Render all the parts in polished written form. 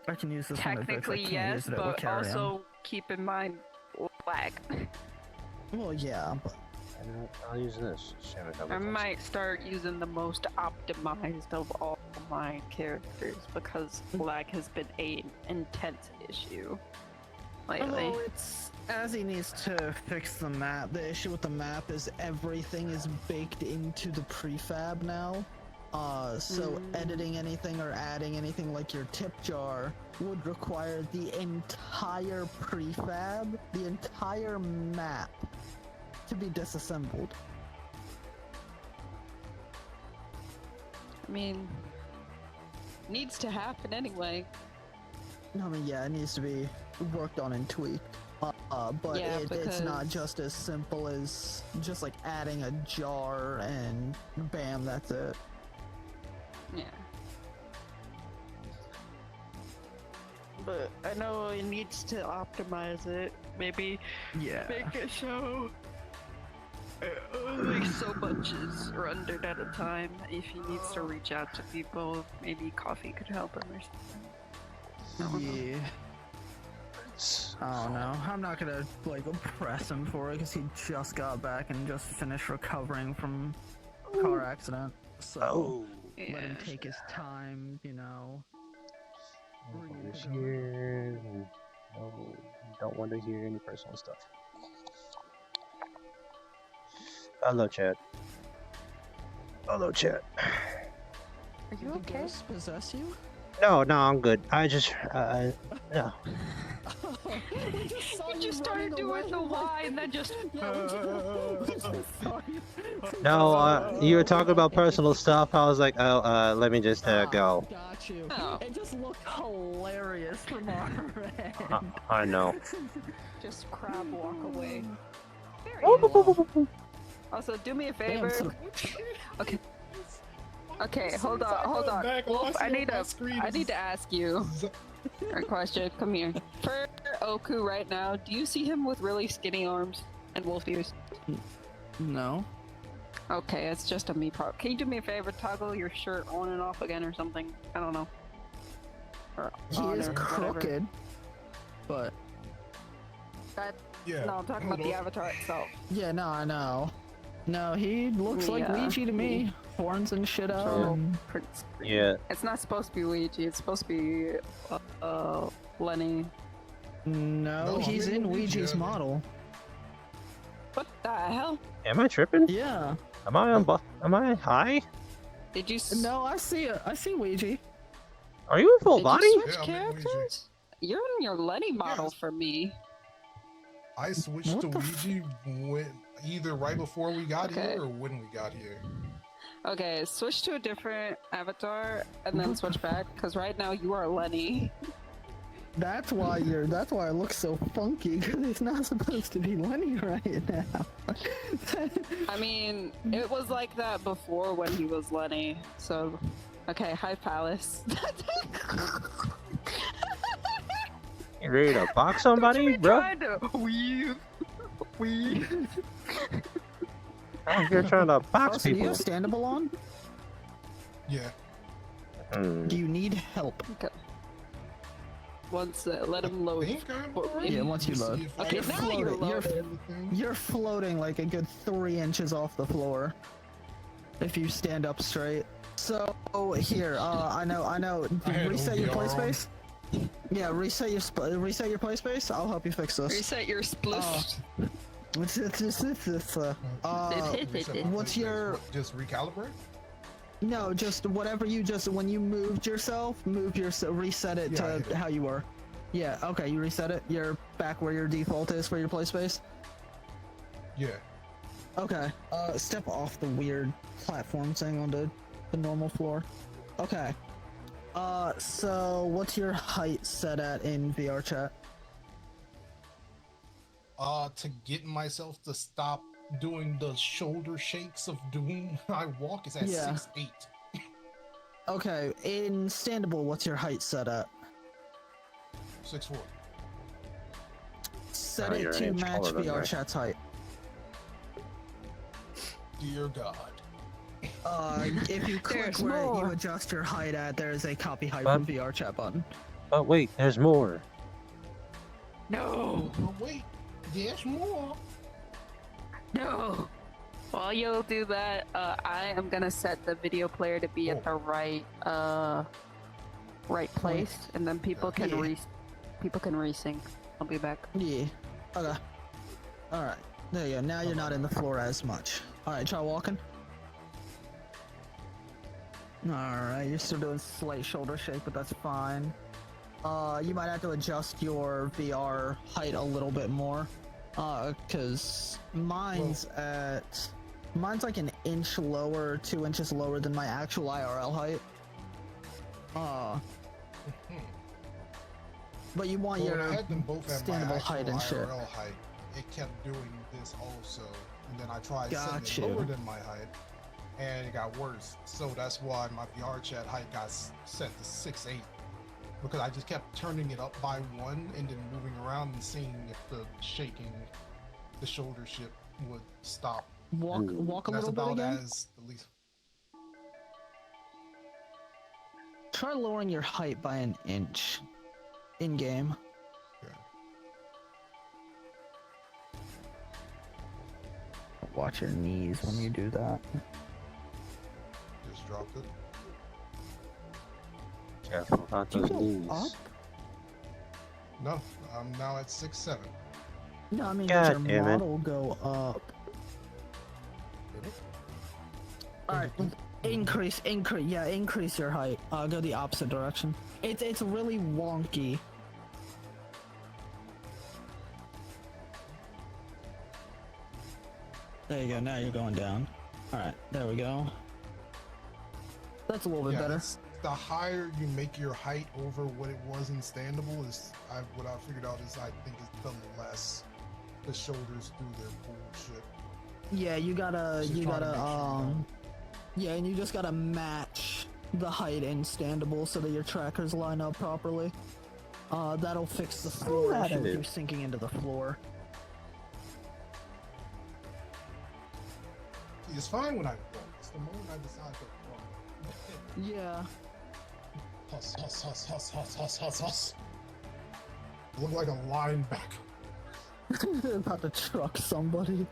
I can use this one to fix. I Technically, can't yes, use it with but carrion. also keep in mind lag. Well, yeah, but I'll use this. I might start using the most optimized of all my characters because lag has been an intense issue lately. oh, it's as he needs to fix the map. The issue with the map is everything is baked into the prefab now. So editing anything or adding anything like your tip jar would require the entire prefab, the entire map, to be disassembled. I mean, needs to happen anyway. I mean, yeah, it needs to be worked on and tweaked. But Yeah, it's not because- just as simple as just like adding a jar and bam, that's it. Yeah. But I know it needs to optimize it. Maybe Yeah. make it so only so much is rendered at a time. If he needs to reach out to people, maybe coffee could help him or something. I don't know. Yeah. I don't know. I'm not gonna like press him for it because he just got back and just finished recovering from a car accident. So Yeah. let him take his time, you know. This here. No, don't want to hear any personal stuff. Hello, chat. Hello, chat. Are you Did the okay? ghost possess you? No, I'm good. I just, no. You just started doing the Y and then just. No, you were talking about personal stuff. I was like, oh, let me just go. Got you. Oh. It just looked hilarious from our end. I know. Just crab walk away. Also, do me a Damn, favor. so- Okay. Okay, hold on. Wolf, I need to ask you a question. Come here. For Oku right now, do you see him with really skinny arms and wolf ears? No. Okay, it's just a me problem. Can you do me a favor? Toggle your shirt on and off again or something? I don't know. Or He on is or whatever. crooked, but That, Yeah. no, I'm talking about the avatar itself. yeah, no, I know. No, he looks like Yeah. Ouija to me. Horns and shit out. So, and- Yeah. It's not supposed to be Ouija. It's supposed to be Lenny. No, No, he's I'm in in Ouija. Ouija's model. What the hell? Am I tripping? Yeah. Am I on? Am I high? Did you? No, I see it. I see Ouija. Are you in full Did body? you switch Yeah, I'm in Ouija. characters? You're in your Lenny model Yes. for me. I switched What to the f- Ouija when either right before we got Okay. here or when we got here. Okay, switch to a different avatar and then switch back. Because right now you are Lenny. That's why it looks so funky, because it's not supposed to be Lenny right now. I mean, it was like that before when he was Lenny. So, okay, hi Palace. You ready to box somebody, bro? Trying to weave. Oh, you're trying to box Austin, do you people. have standable on? Yeah. Hmm. Do you need help? Okay. Once let him I load. think I'm Well, alright. yeah, once you Let's load. see if I Okay, can now find you're everything. loaded. You're floating like a good 3 inches off the floor. If you stand up straight. So here, I know. I had Reset your play OVR on. space. Yeah, reset your play space. I'll help you fix this. Reset your split. What's your- Just recalibrate? No, just whatever you when you moved yourself, reset it Yeah, I hit to it. how you were. Yeah, okay, you reset it. You're back where your default is for your play space. Yeah. Okay. Step off the weird platform thing onto the normal floor. Okay. So what's your height set at in VR chat? To get myself to stop doing the shoulder shakes of doom, I walk is at Yeah. 6'8". Okay, in standable, what's your height set at? 6'4". Set Oh, it you're an to inch match taller than VR me. chat's height. Dear God. If you click There's where more. you adjust your height at, there is a copy height What? from VR chat button. Oh wait, there's more. No. Oh, wait, there's more. No. While you'll do that, I am gonna set the video player to be at the right place, and then people can resync. I'll be back. Yeah. Okay. All right. There you go. Now you're not in the floor as much. All right. Try walking. All right. You're still doing slight shoulder shake, but that's fine. You might have to adjust your VR height a little bit more. Cause mine's like an inch lower, 2 inches lower than my actual IRL height. But you want your I had them both at standable my height actual and shit. IRL height. It kept doing this also, and then I tried Got setting it you. lower than my height, and it got worse. So that's why my VR chat height got set to 6'8", because I just kept turning it up by 1 and then moving around and seeing if the shaking, the shoulder shit would stop. Walk a That's little bit about again. as the least. Try lowering your height by an inch in game. Okay. Watch your knees when you do that. Just dropped it. Careful about Do you those go knees. up? No, I'm now at 6'7". No, I mean, God does damn your it. model go up? Alright, increase your height. Go the opposite direction. It's really wonky. There you go, now you're going down. Alright, there we go. That's a little bit better. The higher you make your height over what it was in standable is what I figured out is I think is the less the shoulders do their bullshit. Yeah, you gotta So try to make sure yeah, and you just gotta match the height in standable so that your trackers line up properly. That'll fix the floor issue with you sinking into the floor. See, it's fine when I walk. It's the moment I decide to run. Yeah. Huss. Look like a linebacker. About to truck somebody.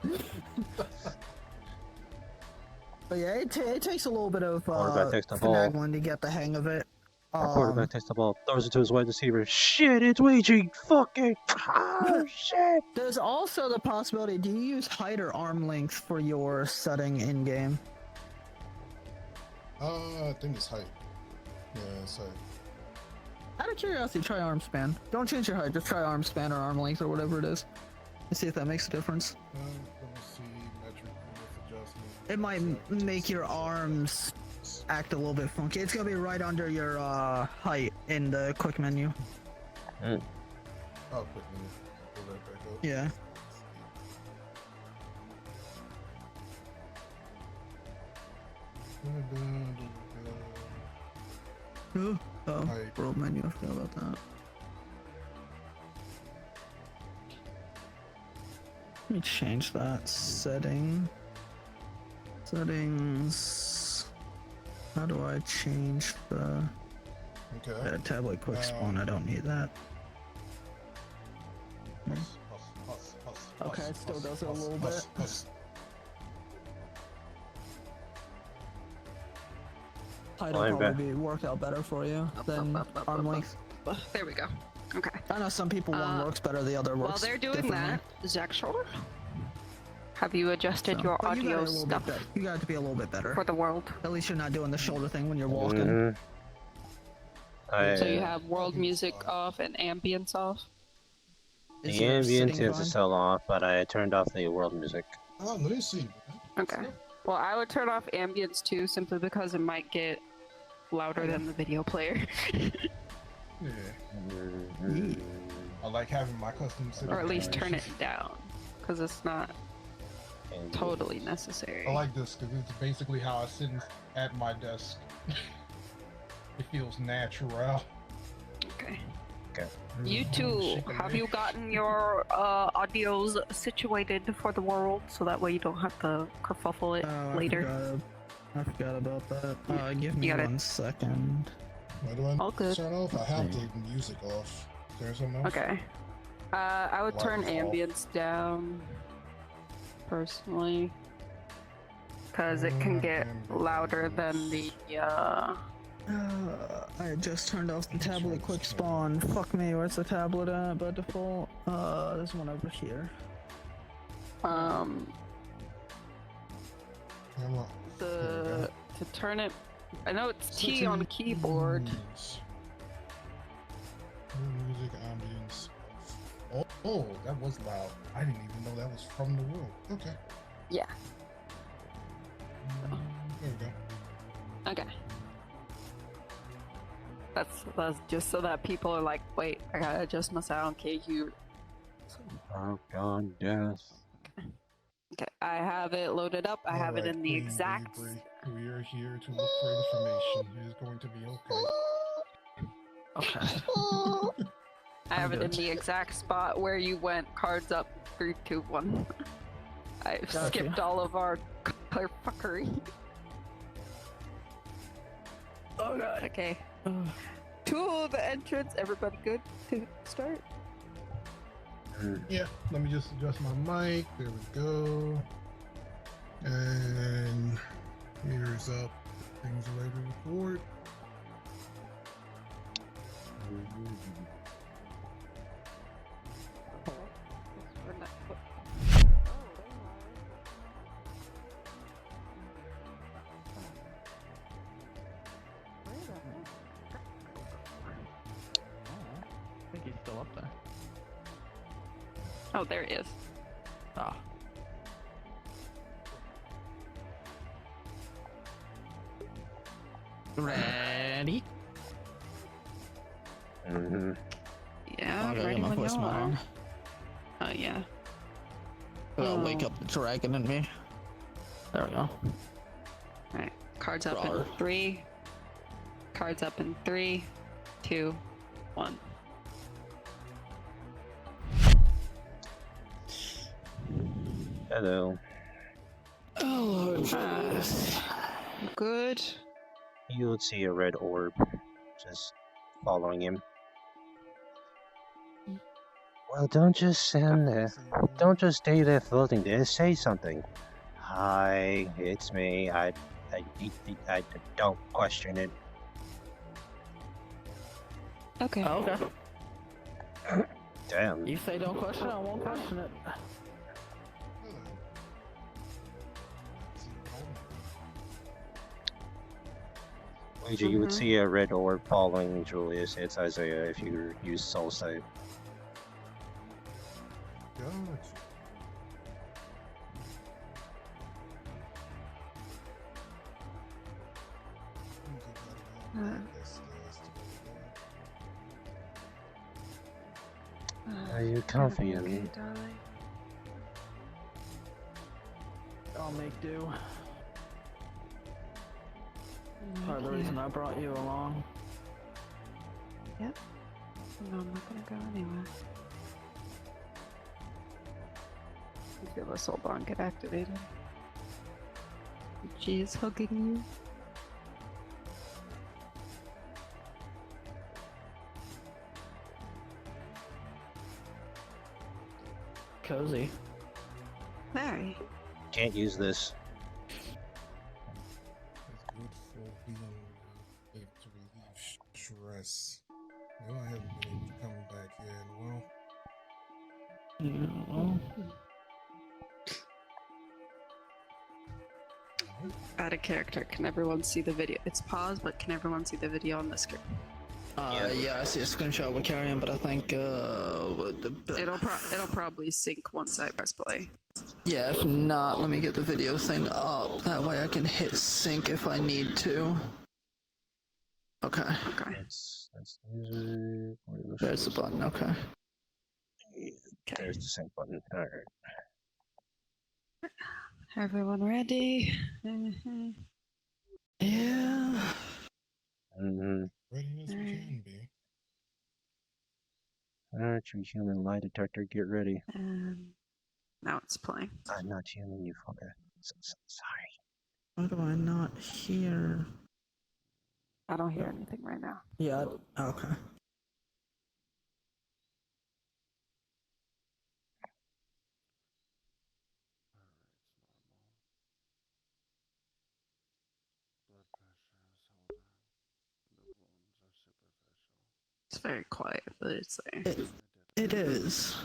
But yeah, it takes a little bit of Quarterback takes the ball. finagling to get the hang of it. Our quarterback takes the ball, throws it to his wide receiver. Shit, it's Ouija! Fucking shit! There's also the possibility, do you use height or arm length for your setting in game? I think it's height. Yeah, it's height. Out of curiosity, try arm span. Don't change your height, just try arm span or arm length or whatever it is. And see if that makes a difference. Let me see metric width adjustment. It might make your arms act a little bit funky. It's gonna be right under your height in the quick menu. Mm. Oh, quick minute. Pull that back up. Yeah. Oh, Height. world menu, I forgot about that. Let me change that setting. Settings. How do I change the Okay. tablet quick spawn? I don't need that. Okay, it still does it a little bit. Height will probably work out better for you than arm length. There we go. Okay. I know some people one works better, the other works While they're doing differently. that, Zach Shoulder, have you adjusted your But you got audio it a little bit stuff better. You got it to be a little bit better. for the world? At least you're not doing the shoulder thing when you're walking. Mm-hmm. So you have world music off and ambience off? The Is your ambient sitting is fine? still off, but I turned off the world music. Oh, let me see. Okay. Well, I would turn off ambience too, simply because it might get louder than the video player. Yeah. I like having my custom setting. Or at least turn it down, because it's not totally necessary. I like this because it's basically how I sit at my desk. It feels natural. Okay. Okay. You two, have you gotten your audios situated for the world so that way you don't have to kerfuffle it later? I forgot about that. Give me You got it. 1 second. Why do I All good. turn off? I have the music off. Is there something else? Okay. I would turn Light is off. ambience down, personally, because it can get louder than the, I just turned off the tablet quick spawn. Fuck me, where's the tablet at by default? There's one over here. To turn it, I know it's T on keyboard. Music ambience. Oh, that was loud. I didn't even know that was from the world. Okay. Yeah. There we go. Okay. That's just so that people are like, wait, I gotta adjust my sound. KU. Oh god, yes. Okay, I have it loaded up. I have it in the Queen exact. We are here to look for information. It is going to be okay. Okay. I have it in the exact spot where you went. Cards up. 3, 2, 1. I skipped all of our color fuckery. Oh god. Okay. To the entrance. Everybody good to start? Yeah, let me just adjust my mic. There we go. And here's up. Things are ready to record. I think he's still up there. Oh, there he is. Ah. Ready? Yeah, Okay, ready my when voice you are. on. Oh yeah. I'll wake up the dragon in me. There we go. Alright, cards up Rawr. in 3. Cards up in 3, 2, 1. Hello. Oh, Julius. Good. You would see a red orb just following him. Well, don't just stand there. Don't just stay there floating there. Say something. Hi, it's me. I don't question it. Okay. Oh, okay. Damn. You say don't question it, I won't question it. Luigi, you would see a red orb following Julius. It's Isiah if you use soul save. Are you confident? Okay, darling. I'll make do. Part of the reason I brought you along. Yep. No, I'm not gonna go anywhere. You feel the soul bond get activated. She is hugging you. Cozy. Very. Can't use this. It's good for being able to relieve stress. Well, I haven't been able to come back yet in a while. Add a character. Can everyone see the video? It's paused, but can everyone see the video on the screen? Yeah, I see a screenshot with carrying, but I think It'll probably sync once I press play. yeah, if not, let me get the video thing up. That way I can hit sync if I need to. Okay. Okay. That's music. There's the button, okay. There's the sync button. Alright. Everyone ready? Yeah. Ready as we can be. Alright, you human lie detector, get ready. Now it's playing. I'm not human, you fucker. So sorry. Why do I not hear? I don't hear anything right now. Yeah. Okay. It's very quiet, but it's there. It is.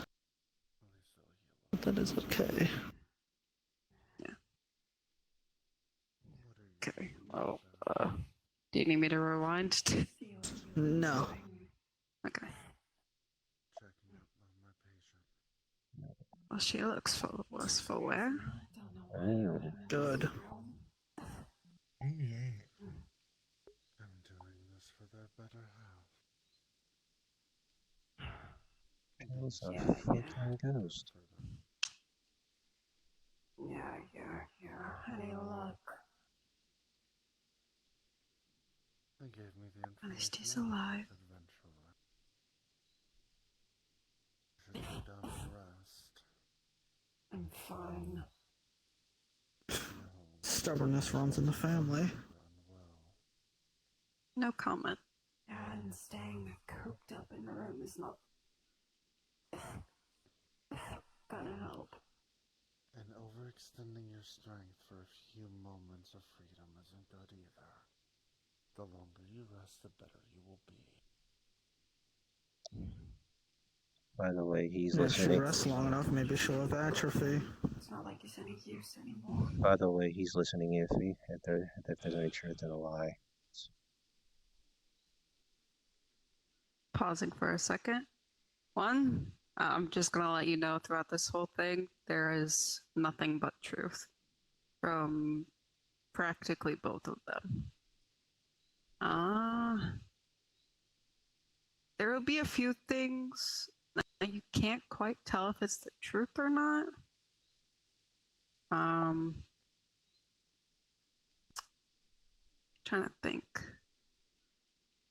But that is okay. Yeah. Okay. Oh, do you need me to rewind? No. Okay. Well, she looks worse for wear. Oh. Good. Yeah. I'm doing this for their better half. Kills a freaking ghost. Yeah. Any luck? They gave me the information. At least he's alive. Eventually. Should go down and rest. I'm fine. No. Stubbornness runs in the family. No comment. Yeah, and staying cooped up in the room is not gonna help. And overextending your strength for a few moments of freedom isn't good either. The longer you rest, the better you will be. By the way, he's If she listening. rests long enough, maybe she'll have atrophy. It's not like he's any use anymore. By the way, he's listening iffy. If there's any truth in a lie. Pausing for a second. One, I'm just gonna let you know throughout this whole thing, there is nothing but truth from practically both of them. There will be a few things that you can't quite tell if it's the truth or not. Trying to think.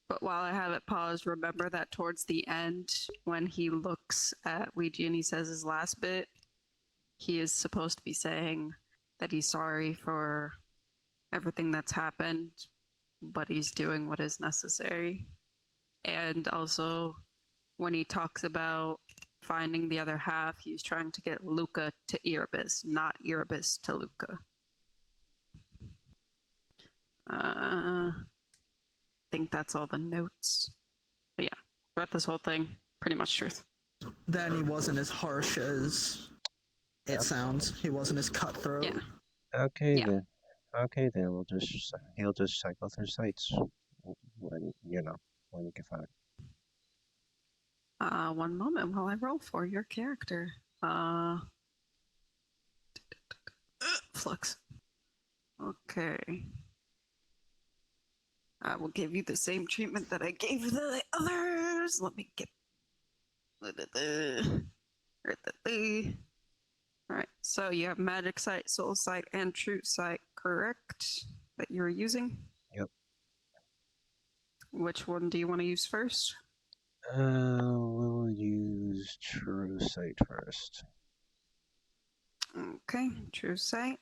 But while I have it paused, remember that towards the end, when he looks at Ouija and he says his last bit, he is supposed to be saying that he's sorry for everything that's happened, but he's doing what is necessary. And also, when he talks about finding the other half, he's trying to get Luca to Erebus, not Erebus to Luca. I think that's all the notes. But yeah, throughout this whole thing, pretty much truth. Then he wasn't as harsh as it sounds. He wasn't as cutthroat. Yeah. Okay Yeah. then. Okay then. He'll just cycle through sites when when you can find it. One moment while I roll for your character. Flux. Okay. I will give you the same treatment that I gave the others. Let me get. Alright, so you have Magic Sight, Soul Sight, and True Sight, correct? That you're using? Yep. Which one do you want to use first? We'll use True Sight first. Okay, True Sight.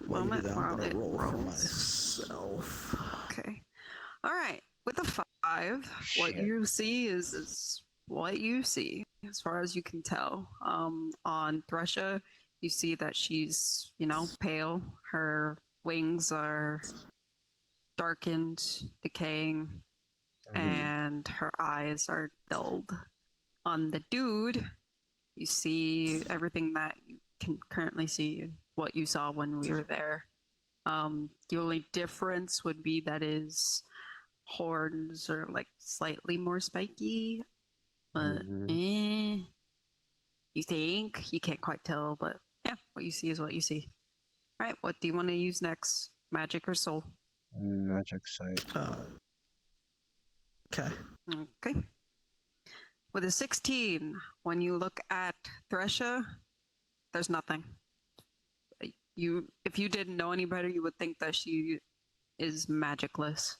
While you do that, I'm while gonna it roll for rolls. myself. Okay. Alright, with a 5, what Shit. you see is what you see, as far as you can tell. On Thresha, you see that she's, pale. Her wings are darkened, decaying, and her eyes are dulled. On the dude, you see everything that you can currently see, what you saw when we were there. The only difference would be that his horns are like slightly more spiky. But you think? You can't quite tell, but yeah, what you see is what you see. Alright, what do you want to use next? Magic or soul? Magic Sight. Okay. Okay. With a 16, when you look at Thresha, there's nothing. If you didn't know any better, you would think that she is magicless.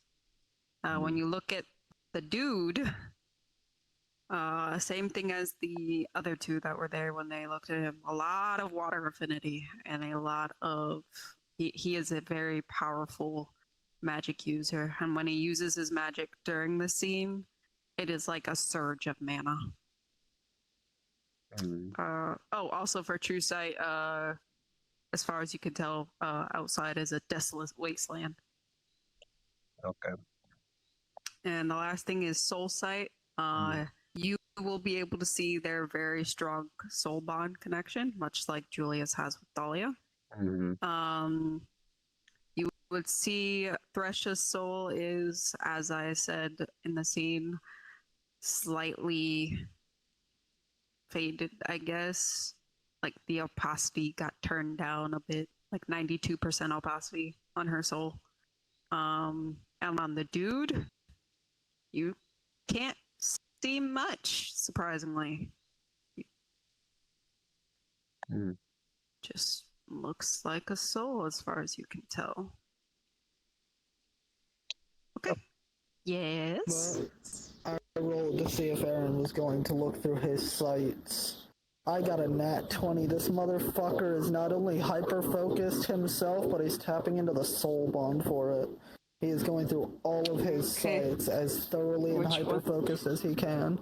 When you look at the dude, same thing as the other two that were there when they looked at him. A lot of water affinity and a lot of... He is a very powerful magic user, and when he uses his magic during the scene, it is like a surge of mana. Also for True Sight, as far as you can tell, outside is a desolate wasteland. Okay. And the last thing is Soul Sight. You will be able to see their very strong soul bond connection, much like Julius has with Dahlia. You would see Thresh's soul is, as I said in the scene, slightly faded, I guess. Like the opacity got turned down a bit, like 92% opacity on her soul. And on the dude, you can't see much, surprisingly. Just looks like a soul as far as you can tell. Okay. Yes. Well, I rolled to see if Aaron was going to look through his sights. I got a nat 20. This motherfucker is not only hyper-focused himself, but he's tapping into the soul bond for it. He is going through all of his sights as thoroughly and hyper-focused as he can.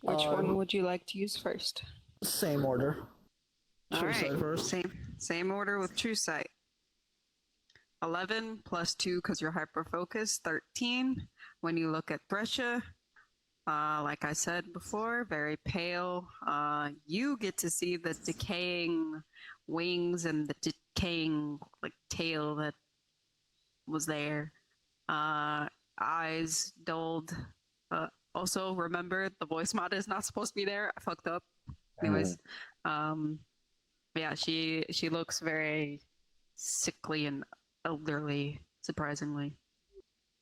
Which one would you like to use first? Same order. True Sight first. Same order with True Sight. 11 plus 2 because you're hyper-focused, 13. When you look at Thresha, like I said before, very pale. You get to see the decaying wings and the decaying tail that was there. Eyes dulled. Also, remember the voice mod is not supposed to be there. I fucked up. Anyways, yeah, she looks very sickly and elderly, surprisingly.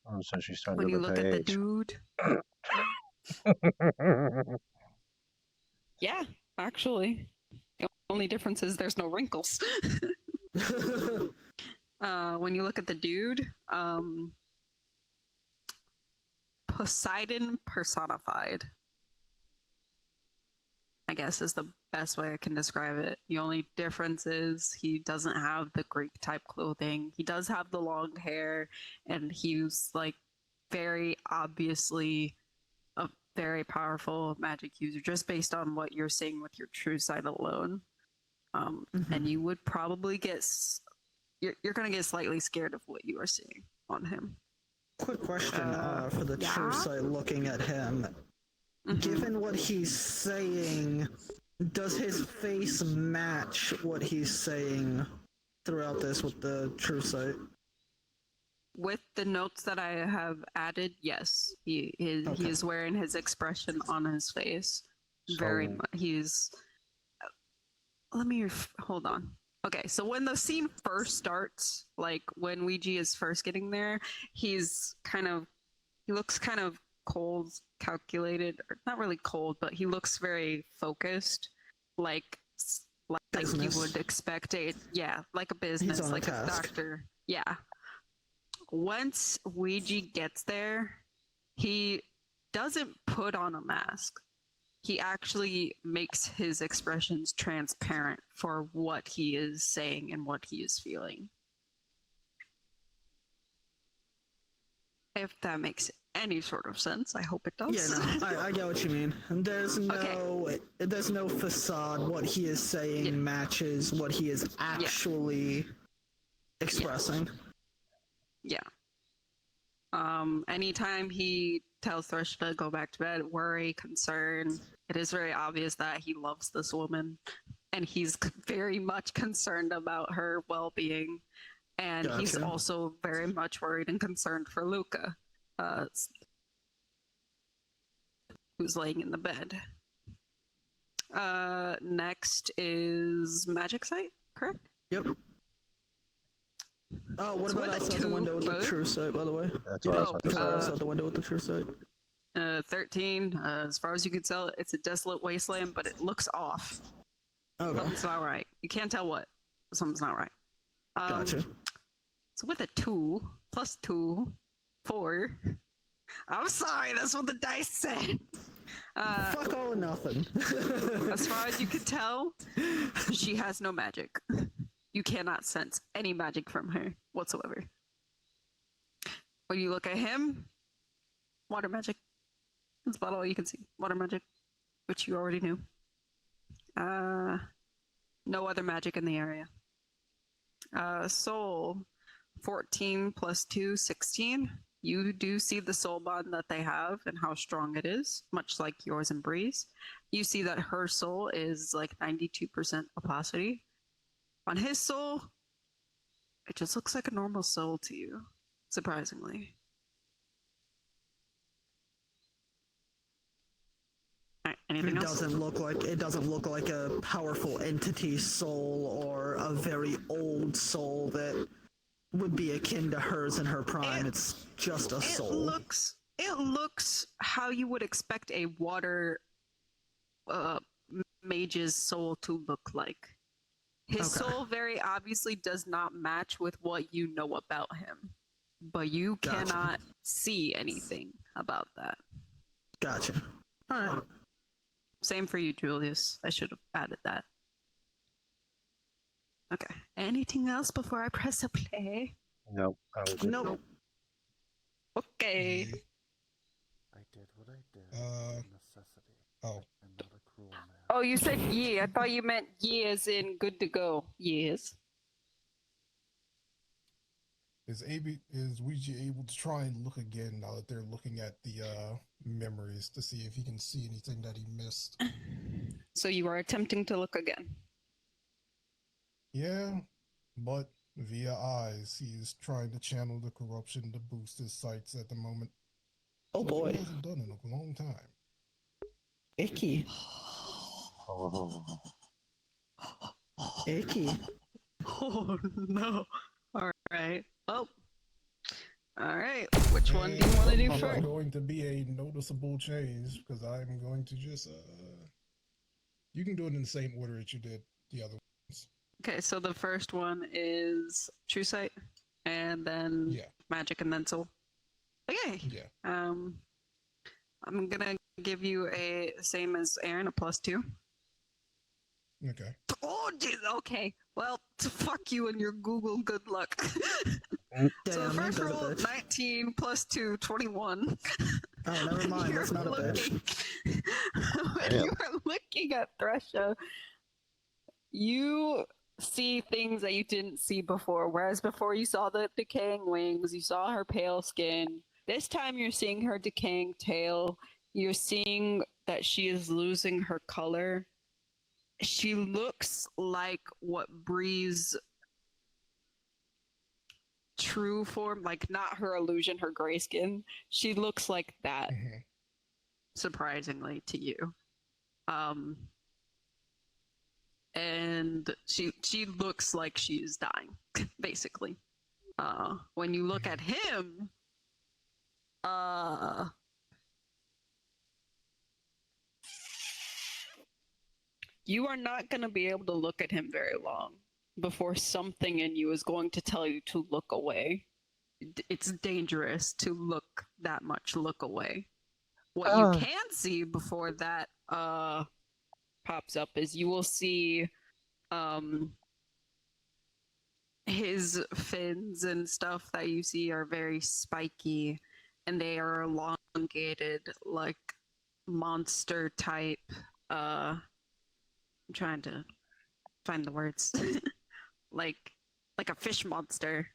Oh, so she's starting when to you look at the dude. Yeah, actually. The only difference is there's no wrinkles. When you look at the dude, Poseidon personified, I guess is the best way I can describe it. The only difference is he doesn't have the Greek type clothing. He does have the long hair, and he's very obviously a very powerful magic user, just based on what you're seeing with your True Sight alone. And you would probably you're gonna get slightly scared of what you are seeing on him. Quick question for the True Sight looking at him. Given what he's saying, does his face match what he's saying throughout this with the True Sight? With the notes that I have added, yes. He is wearing his expression on his face. Very much. He's... Let me... Hold on. Okay, so when the scene first starts, when Ouija is first getting there, he looks kind of cold, calculated, or not really cold, but he looks very focused, like you would expect like a business, like a doctor. Yeah. Once Ouija gets there, he doesn't put on a mask. He actually makes his expressions transparent for what he is saying and what he is feeling. If that makes any sort of sense, I hope it does. Yeah, no, I get what you mean. There's no facade. What he is saying matches what he is actually expressing. Yeah. Anytime he tells Thresh to go back to bed, worry, concern, it is very obvious that he loves this woman, and he's very much concerned about her well-being, and he's also very much worried and concerned for Luca, who's laying in the bed. Next is Magic Sight, correct? Yep. Oh, what about outside the window with the True Sight, by the way? That's what I was about to say. Outside the window with the True Sight. 13. As far as you can tell, it's a desolate wasteland, but it looks off. Okay. Something's not right. You can't tell what. Something's not right. Gotcha. So with a 2, plus 2, 4. I'm sorry, that's what the dice said. Fuck all or nothing. As far as you can tell, she has no magic. You cannot sense any magic from her whatsoever. When you look at him, water magic. That's about all you can see. Water magic, which you already knew. No other magic in the area. Soul, 14 plus 2, 16. You do see the soul bond that they have and how strong it is, much like yours and Breeze. You see that her soul is like 92% opacity. On his soul, it just looks like a normal soul to you, surprisingly. Anything else? It doesn't look like a powerful entity soul or a very old soul that would be akin to hers in her prime. It's just a soul. It looks how you would expect a water mage's soul to look like. His soul very obviously does not match with what you know about him, but you cannot see anything about that. Gotcha. All right. Same for you, Julius. I should have added that. Okay. Anything else before I press a play? Nope. Nope. Okay. I did what I did out of necessity. Oh. I'm not a cruel man. Oh, you said ye. I thought you meant ye as in good to go. Yes. Is Ouija able to try and look again now that they're looking at the memories to see if he can see anything that he missed? So you are attempting to look again. Yeah, but via eyes, he's trying to channel the corruption to boost his sights at the moment. Oh boy. He hasn't done in a long time. Icky. Oh. Icky. Oh no. Alright. Oh. Alright. Which one do you want to do It's first? going to be a noticeable change because I'm going to just you can do it in the same order that you did the other ones. Okay, so the first one is True Sight, and then Magic, and then Soul. Okay. Yeah. I'm gonna give you a same as Aaron, a +2. Okay. Oh, geez, okay. Well, fuck you and your Google good luck. So the first roll, 19 + 2, 21. Oh, never mind. That's not a bitch. When you are looking at Thresha, you see things that you didn't see before. Whereas before you saw the decaying wings, you saw her pale skin. This time you're seeing her decaying tail. You're seeing that she is losing her color. She looks like what Bree's true form, like not her illusion, her gray skin. She looks like that, surprisingly to you. And she looks like she's dying, basically. When you look at him, you are not going to be able to look at him very long before something in you is going to tell you to look away. It's dangerous to look that much, look away. What you can see before that pops up is you will see his fins and stuff that you see are very spiky, and they are elongated like monster type. I'm trying to find the words. like a fish monster.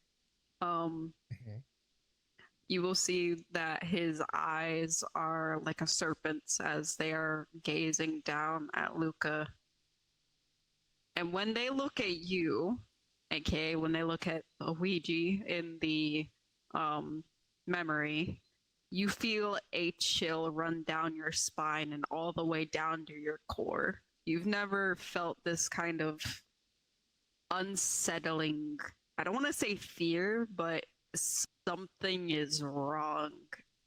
You will see that his eyes are like a serpent's as they are gazing down at Luca. And when they look at you, aka when they look at Ouija in the memory, you feel a chill run down your spine and all the way down to your core. You've never felt this kind of unsettling, I don't want to say fear, but something is wrong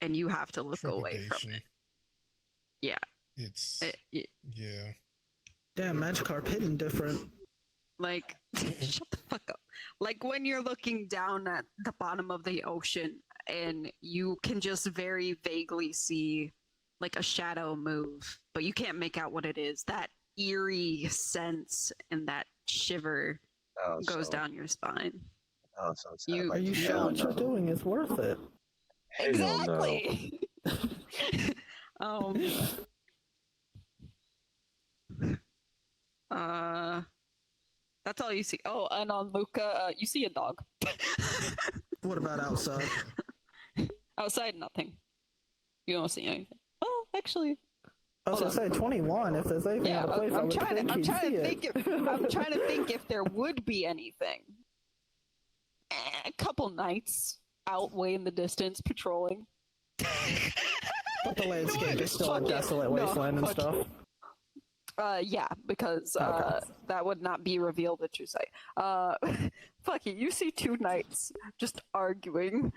and you have to look away from it. Yeah. Yeah. Damn, Magikarp hitting different. Like, shut the fuck up. Like when you're looking down at the bottom of the ocean and you can just very vaguely see like a shadow move, but you can't make out what it is. That eerie sense and that shiver goes down your spine. Oh, so Are you sure what you're doing is worth it? Hell no. Exactly. um. That's all you see. Oh, and on Luca, you see a dog. What about outside? Outside, nothing. You don't see anything. Oh, actually, I was hold gonna on. say 21. If there's anything Yeah, out of place, I I'm would trying think to. I'm he'd trying see to it. think. I'm trying to think if there would be anything. A couple nights out way in the distance patrolling. But the landscape is still a Fuck it. desolate No, wasteland and fuck stuff. Yeah, because Okay. that would not be revealed at true sight. Fuck it, you see two knights just arguing.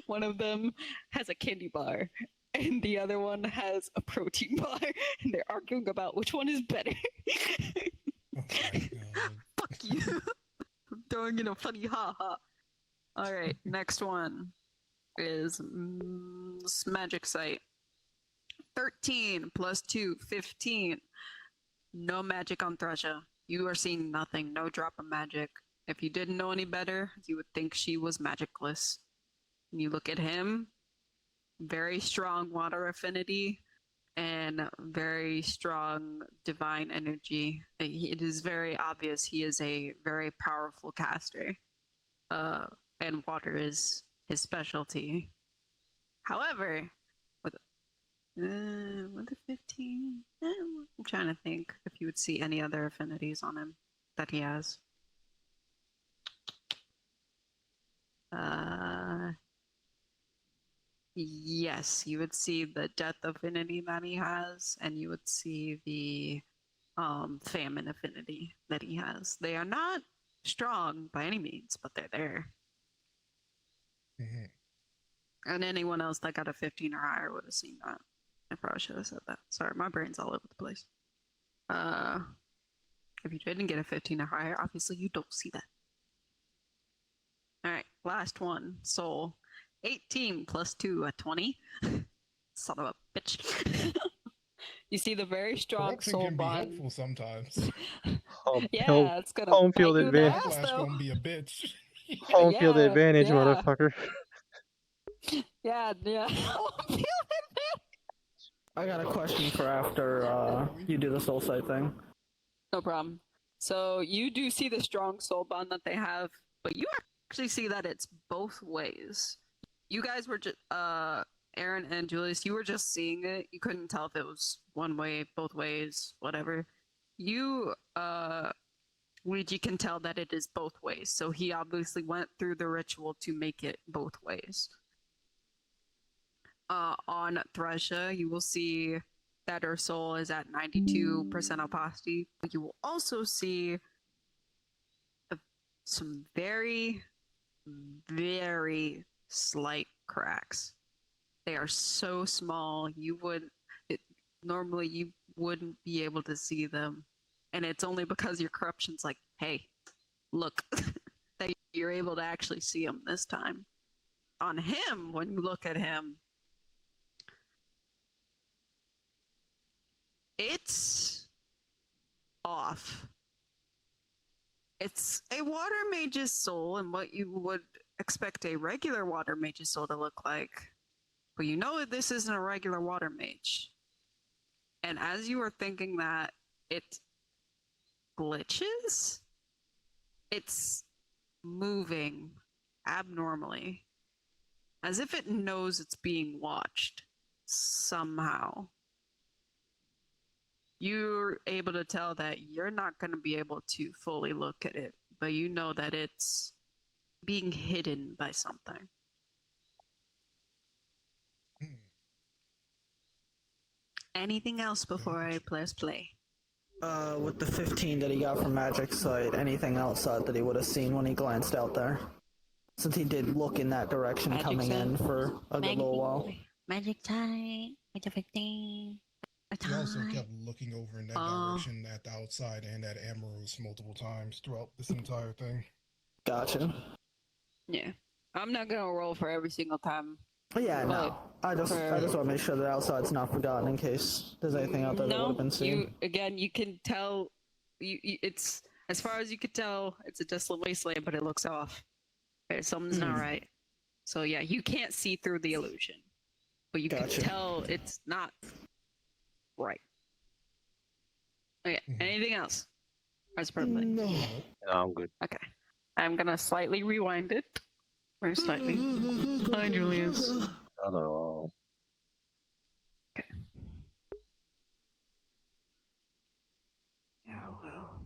One of them has a candy bar, and the other one has a protein bar, and they're arguing about which one is better. Oh my god. Fuck you. I'm throwing in a funny ha-ha. Alright, next one is magic site. 13 plus 2, 15. No magic on Thresha. You are seeing nothing, no drop of magic. If you didn't know any better, you would think she was magicless. You look at him, very strong water affinity and very strong divine energy. It is very obvious he is a very powerful caster. And water is his specialty. However, with the 15, I'm trying to think if you would see any other affinities on him that he has. Yes, you would see the death affinity that he has, and you would see the famine affinity that he has. They are not strong by any means, but they're there. Mm-hmm. And anyone else that got a 15 or higher would have seen that. I probably should have said that. Sorry, my brain's all over the place. If you didn't get a 15 or higher, obviously you don't see that. Alright, last one. Soul. 18 plus 2 at 20. Son of a bitch. You see the very strong Corruption soul can be bond. helpful sometimes. Yeah, it's gonna home bite field you in the advantage. ass, Backlash though. gonna be a bitch. Home field Yeah, advantage, yeah. motherfucker. Yeah. I got a question for after you do the soul sight thing. No problem. So you do see the strong soul bond that they have, but you actually see that it's both ways. You guys were just Aaron and Julius, you were just seeing it. You couldn't tell if it was one way, both ways, whatever. You Luigi can tell that it is both ways. So he obviously went through the ritual to make it both ways. On Thresha, you will see that her soul is at 92% opacity. You will also see some very, very slight cracks. They are so small, normally you wouldn't be able to see them. And it's only because your corruption's like, hey, look, that you're able to actually see them this time. On him, when you look at him, it's off. It's a water mage's soul and what you would expect a regular water mage's soul to look like. But you know that this isn't a regular water mage. And as you are thinking that, it glitches? It's moving abnormally. As if it knows it's being watched somehow. You're able to tell that you're not going to be able to fully look at it, but you know that it's being hidden by something. Anything else before I press play? With the 15 that he got from Magic Sight, anything outside that he would have seen when he glanced out there? Since he did look in that direction Magic coming Sight. in for a good little while. Magic Sight, Magic 15. He also kept looking over in that direction at the outside and at Amorous multiple times throughout this entire thing. Gotcha. Yeah. I'm not gonna roll for every single time. Yeah, no. I just want to make sure that outside's not forgotten in case there's anything out there that would have been seen. You can tell. It's as far as you could tell, it's a desolate wasteland, but it looks off. Okay, something's not right. So yeah, you can't see through the illusion, but you Gotcha. can tell it's not right. Okay, anything else? That's perfect. No. No, I'm good. Okay, I'm gonna slightly rewind it. Very slightly. Hi, Julius. Hello. Yeah, well.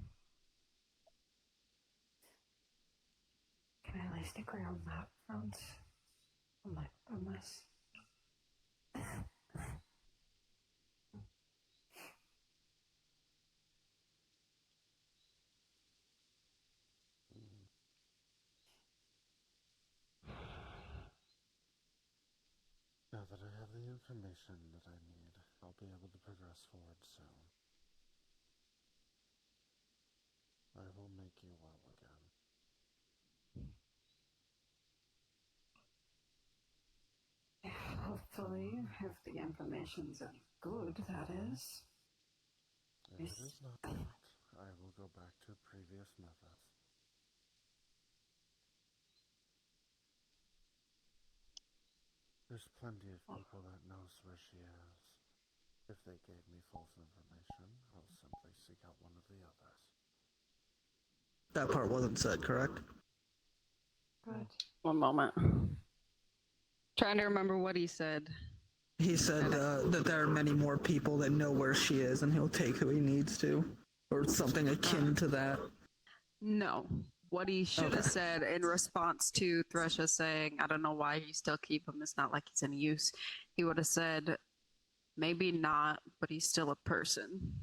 Can I at least agree on that front? Oh my goodness. Now that I have the information that I need, I'll be able to progress forward soon. I will make you well again. Hopefully, if the information's any good, that is. If it is not that, I will go back to previous methods. There's plenty of people that knows where she is. If they gave me false information, I'll simply seek out one of the others. That part wasn't said, correct? Good. One moment. Trying to remember what he said. He said that there are many more people that know where she is, and he'll take who he needs to, or something akin to that. No. What he should have said in response to Thresha saying, I don't know why you still keep him, it's not like he's any use. He would have said, maybe not, but he's still a person.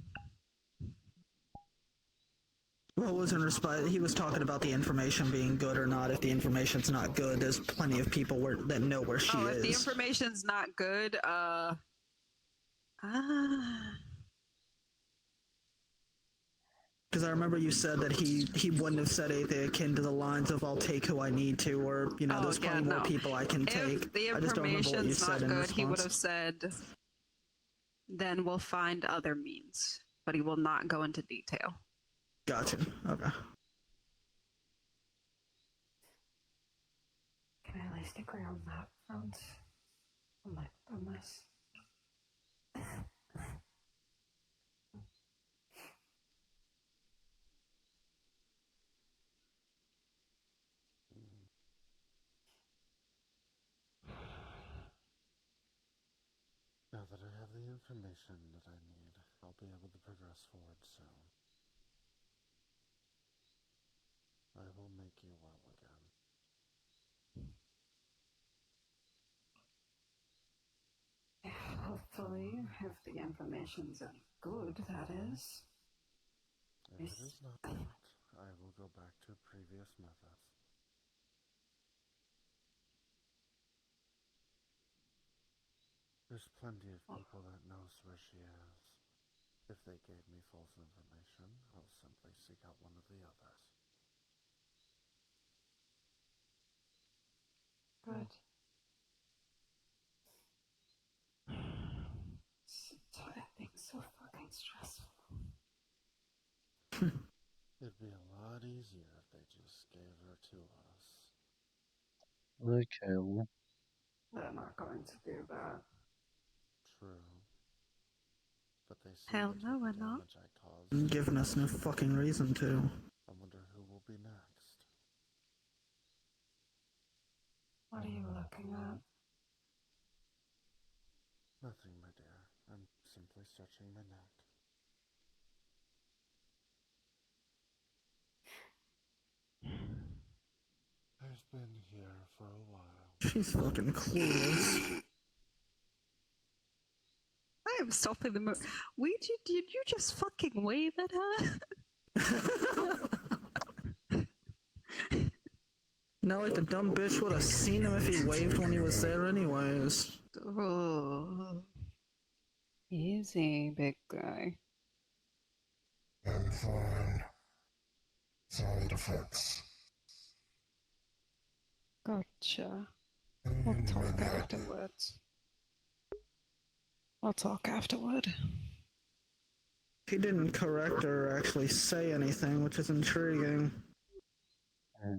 Well, it wasn't response. He was talking about the information being good or not. If the information's not good, there's plenty of people that know where she is. If the information's not good, Because I remember you said that he wouldn't have said anything akin to the lines of "I'll take who I need to," or there's plenty more people I can take. If the I just don't remember what you information's said not in good, he would have response. said, then we'll find other means. But he will not go into detail. Gotcha. Okay. Can I at least agree on that front? Oh my goodness. Now that I have the information that I need, I'll be able to progress forward soon. I will make you well again. Hopefully, if the information's any good, that is. If it is not that, I will go back to previous methods. There's plenty of people that knows where she is. If they gave me false information, I'll simply seek out one of the others. Good. Something's so fucking stressful. It'd be a lot easier if they just gave her to us. Okay. They're not going to do that. True. But they see Hell the no, type we're of not. damage I caused. Giving us no fucking reason to. I wonder who will be next. What are you looking at? Nothing, my dear. I'm simply stretching my neck. I've been here for a while. She's fucking clueless. I am stopping the movie. Did you just fucking wave at her? No, like the dumb bitch would have seen him if he waved when he was there anyways. Oh. Easy, big guy. I'm fine. Side effects. Gotcha. We'll talk afterwards. We'll talk afterward. He didn't correct her or actually say anything, which is intriguing.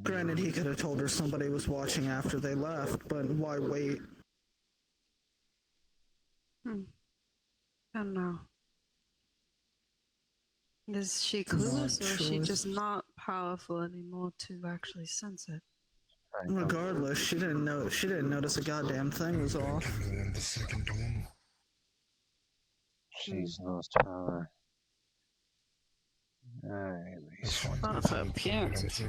Granted, he could have told her somebody was watching after they left, but why wait? I don't know. Is she clueless, or is she just not powerful anymore to actually sense it? Regardless, she didn't know. She didn't notice a goddamn thing was off. The second one. She's lost power. One of her appearance.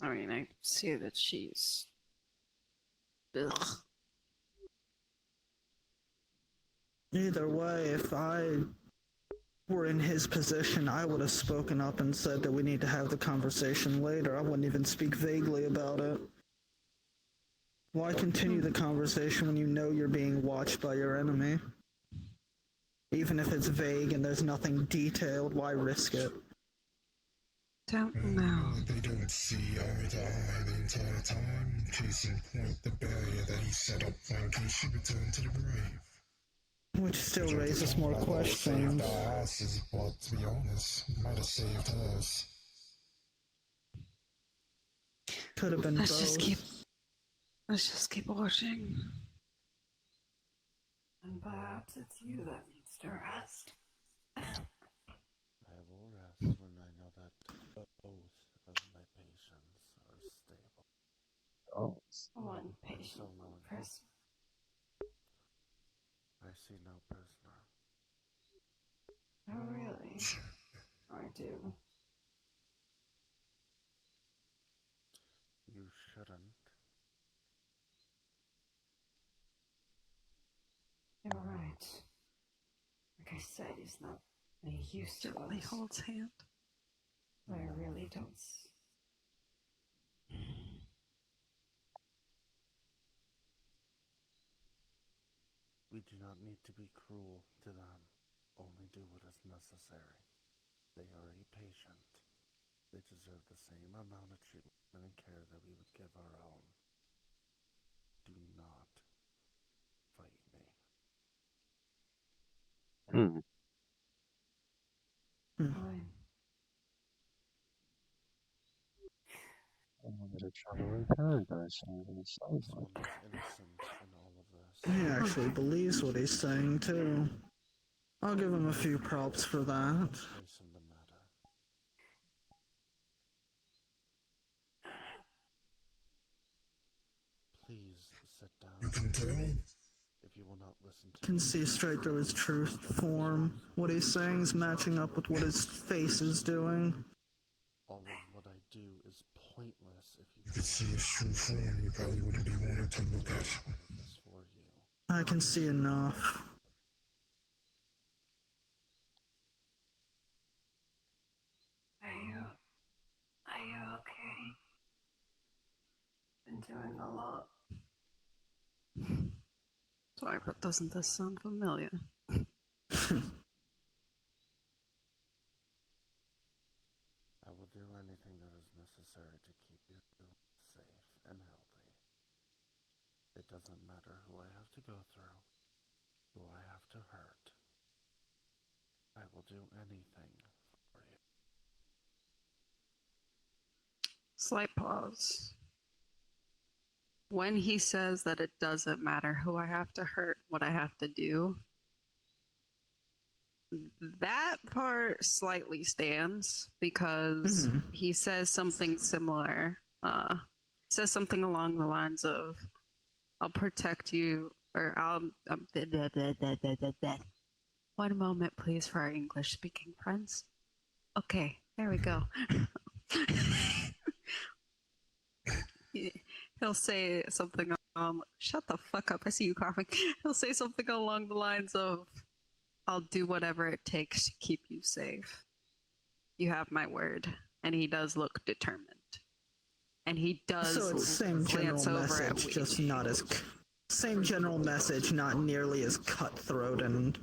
I mean, I see that she's. Ugh. Either way, if I were in his position, I would have spoken up and said that we need to have the conversation later. I wouldn't even speak vaguely about it. Why continue the conversation when you know you're being watched by your enemy? Even if it's vague and there's nothing detailed, why risk it? Don't know. They don't see eye to eye the entire time. Case in point, the barrier that he set up in case she returned to the grave. Which still raises more questions. Saved our asses, but to be honest, might have saved hers. Could have been Let's both. just keep watching. And perhaps it's you that needs to rest. I will rest when I know that both of my patients are stable. Oh. One patient, one person. I see no prisoner. Oh, really? I do. You shouldn't. You're right. Like I said, he's not any use to us. He holds hand. I really don't. We do not need to be cruel to them. Only do what is necessary. They are a patient. They deserve the same amount of treatment and care that we would give our own. Do not fight me. Fine. I wanted to travel in paradise and it sounds This one like. is innocent in all of this. He actually believes what he's saying, too. I'll give him a few props for that. Hasten the matter. Please sit down. You can tell. If you will not listen to Can see straight through his truth form. What he's saying is matching up with what his face is doing. all of what I do is pointless if you You could see his true form, you probably wouldn't be wanting to look at. this for you. I can see enough. Are you okay? Been doing a lot. Sorry, but doesn't this sound familiar? I will do anything that is necessary to keep you safe and healthy. It doesn't matter who I have to go through, who I have to hurt. I will do anything for you. Slight pause. When he says that it doesn't matter who I have to hurt, what I have to do, that part slightly stands because he says something similar. Says something along the lines of, I'll protect you, or I'll... One moment, please, for our English-speaking friends. Okay, there we go. He'll say something, shut the fuck up, I see you coughing. He'll say something along the lines of, I'll do whatever it takes to keep you safe. You have my word. And he does look determined. And he does So it's same general message, just not as... Same general message, not nearly as cutthroat and...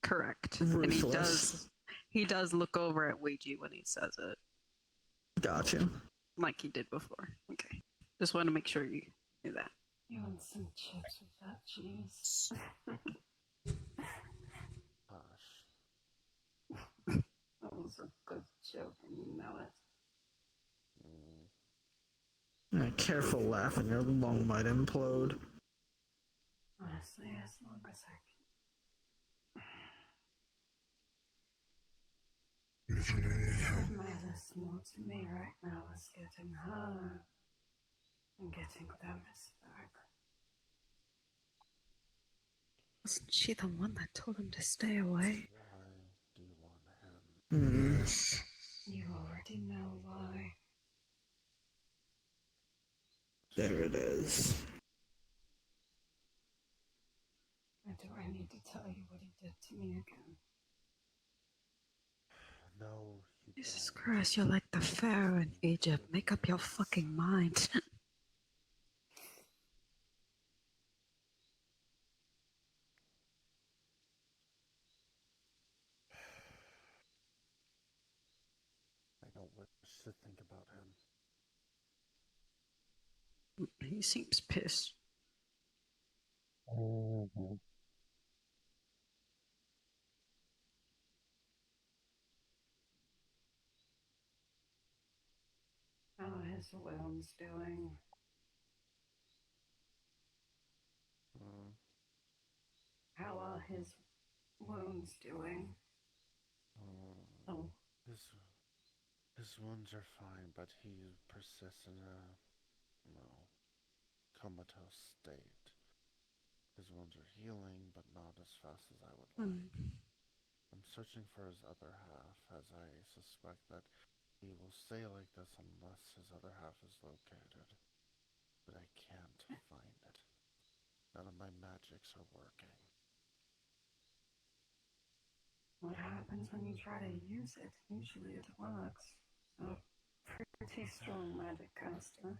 Correct. Ruthless. And he does look over at Ouija when he says it. Gotcha. Like he did before. Okay. Just want to make sure you knew that. You want some chips with that cheese? Hush. Those are good joking, you know it. Careful laughing, your lung might implode. Honestly, as long as I If you need help, what matters more to me right now is getting her and getting them back. Wasn't she the one that told him to stay away? Why do you want him? yes. You already know why. There it is. Or do I need to tell you what he did to me again? No, you Jesus don't. Christ, you're like the Pharaoh in Egypt. Make up your fucking mind. I don't wish to think about him. He seems pissed. Mhm. How are his wounds doing? How are his wounds doing? Oh. His wounds are fine, but he persists in a, comatose state. His wounds are healing, but not as fast as I would like. I'm searching for his other half, as I suspect that he will stay like this unless his other half is located. But I can't find it. None of my magics are working. What happens when you try to use it? Usually it works. A pretty strong magic caster.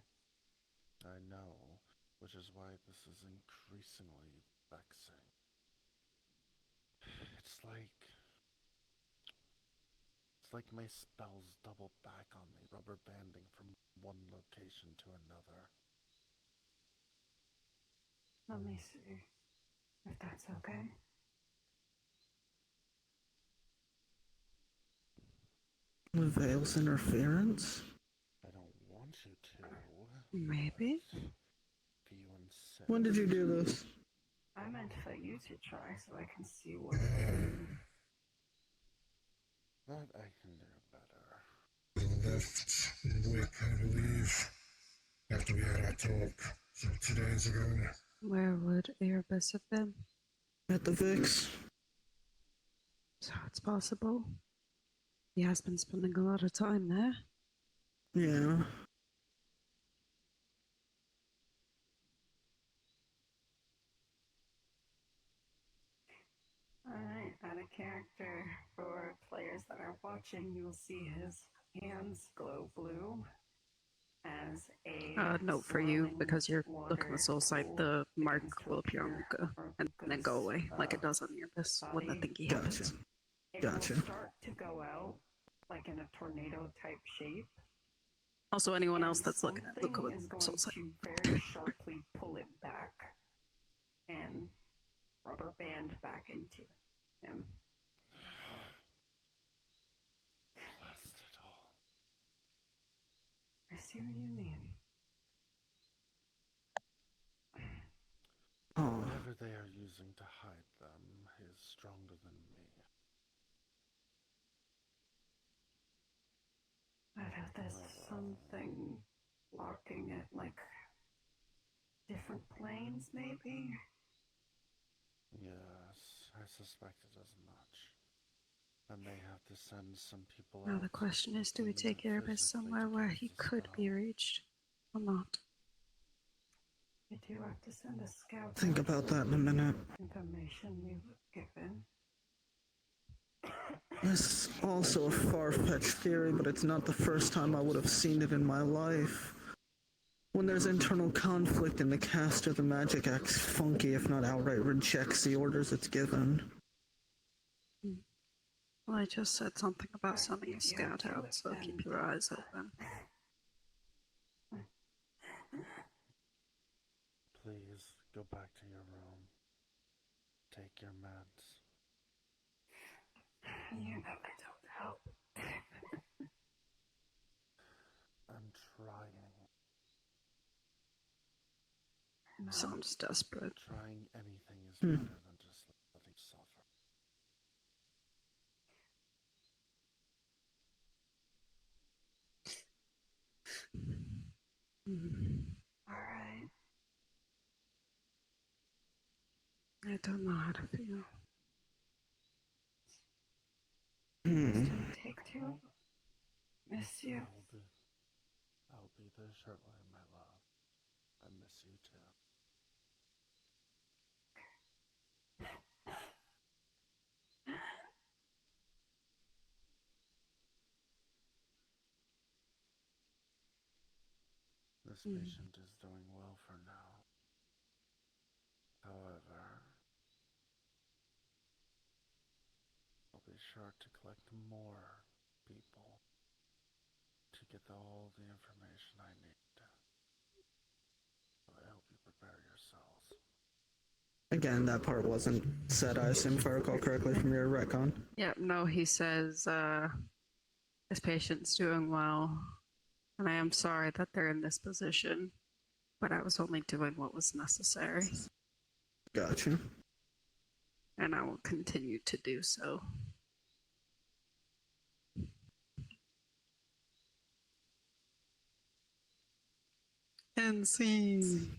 I know, which is why this is increasingly vexing. It's like my spells double back on me, rubber banding from one location to another. Let me see if that's okay. Veil's interference? I don't want you to. Maybe. If you insist. When did you do this? I meant for you to try so I can see what you do. That I can do better. We left Wick, I believe, after we had our talk 2 days ago. Where would Erebus have been? At the Vix? So it's possible. He has been spending a lot of time there. Yeah. Alright, out of character. For players that are watching, you'll see his hands glow blue as a Note for you, because you're looking at soul site, the mark will appear on Luca and then go away, like it does on Erebus when the thingy happens. Gotcha. It will start to go out, like in a tornado type shape. Also, anyone else that's looking at Luca with is going soul site. to very sharply pull it back and rubber band back into him. Blast it all. I see what you mean. Oh. Whatever they are using to hide them is stronger than me. But if there's something blocking it, like different planes, maybe? Yes, I suspected as much. I may have to send some people Now out. the question is, do we take Erebus somewhere where he could be reached or not? You do have to send a scout. Think about that in a minute. Information we were given. It's also a far-fetched theory, but it's not the first time I would have seen it in my life. When there's internal conflict in the caster, the magic acts funky, if not outright rejects the orders it's given. Well, I just said something about sending a scout out, so keep your eyes open. Please, go back to your room. Take your meds. You know I don't help. Sounds desperate. Trying anything is better than just letting suffer. Alright. I don't know how to feel. Don't take too. Miss you. I'll be there shortly, my love. I miss you too. This patient is doing well for now. However, I'll be sure to collect more people to get all the information I need. So I hope you prepare yourselves. Again, that part wasn't said, I assume, if I recall correctly from your retcon. Yeah, no, he says, this patient's doing well, and I am sorry that they're in this position, but I was only doing what was necessary, Gotcha. and I will continue to do so. End scene.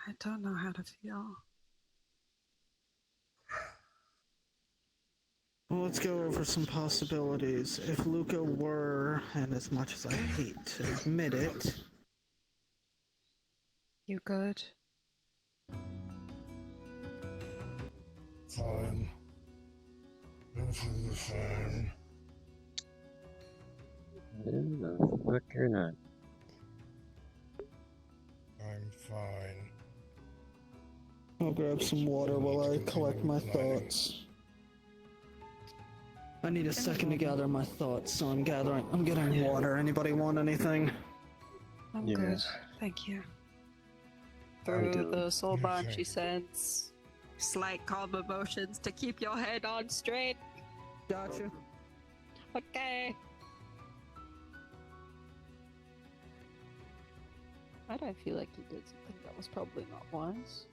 I don't know how to feel. Well, let's go over some possibilities. If Luca were, and as much as I hate to admit it, You good? Fine. Absolutely fine. No, fuck you're not. I'm fine. I'll grab some water while I collect my thoughts. I need a second to gather my thoughts, so I'm getting water. Anybody want anything? I'm Yeah. good. Thank you. I Through do. the soul bond, Okay. she sends slight calm emotions to keep your head on straight. Gotcha. Okay. Why do I feel like you did something that was probably not wise?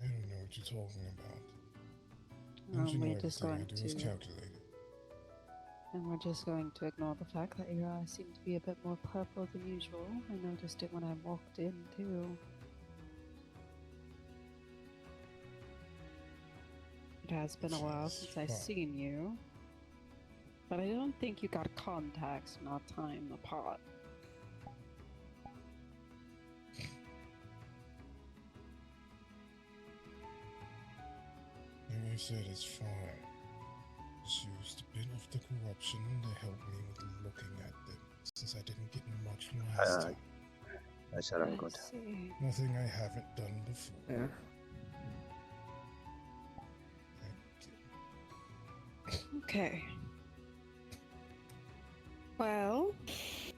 I don't know what you're talking about. Don't you know We're just everything I going do is to, calculated? and we're just going to ignore the fact that your eyes seem to be a bit more purple than usual. I noticed it when I walked in too. It has been a while since I've Fine. seen you, but I don't think you got contacts in our time apart. Like I said, it's fine. Just used a bit of the corruption to help me with looking at them, since I didn't get much last time. I said I'm good. See. Nothing I haven't done before. Yeah. Okay. Well,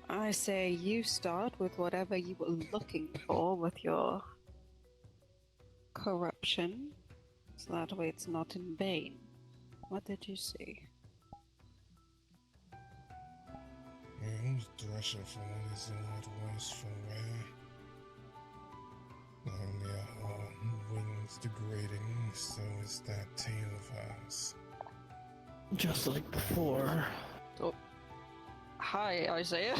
I say you start with whatever you were looking for with your corruption, so that way it's not in vain. What did you see? Well, Thresher fall is a lot worse for wear. Only our wings degrading, so is that tail of ours. Just like before. Hi, Isiah.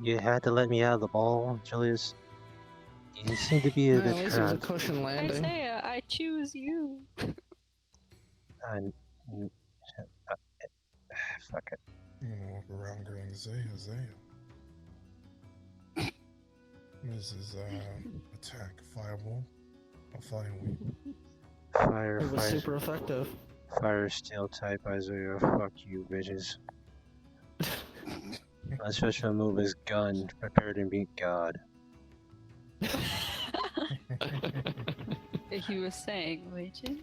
You had to let me out of the ball, Julius. You seem to be a At bit least it was a hurt. cushion landing. Isiah, I choose you. And fuck it. I'm gonna walk around going, Zaya. This is, attack fireball. A flying wheel. Fire, It was fire, super effective. fire steel type Isaiah. Fuck you, bitches. My special move is gun. Prepare to meet God. He was saying, Legion,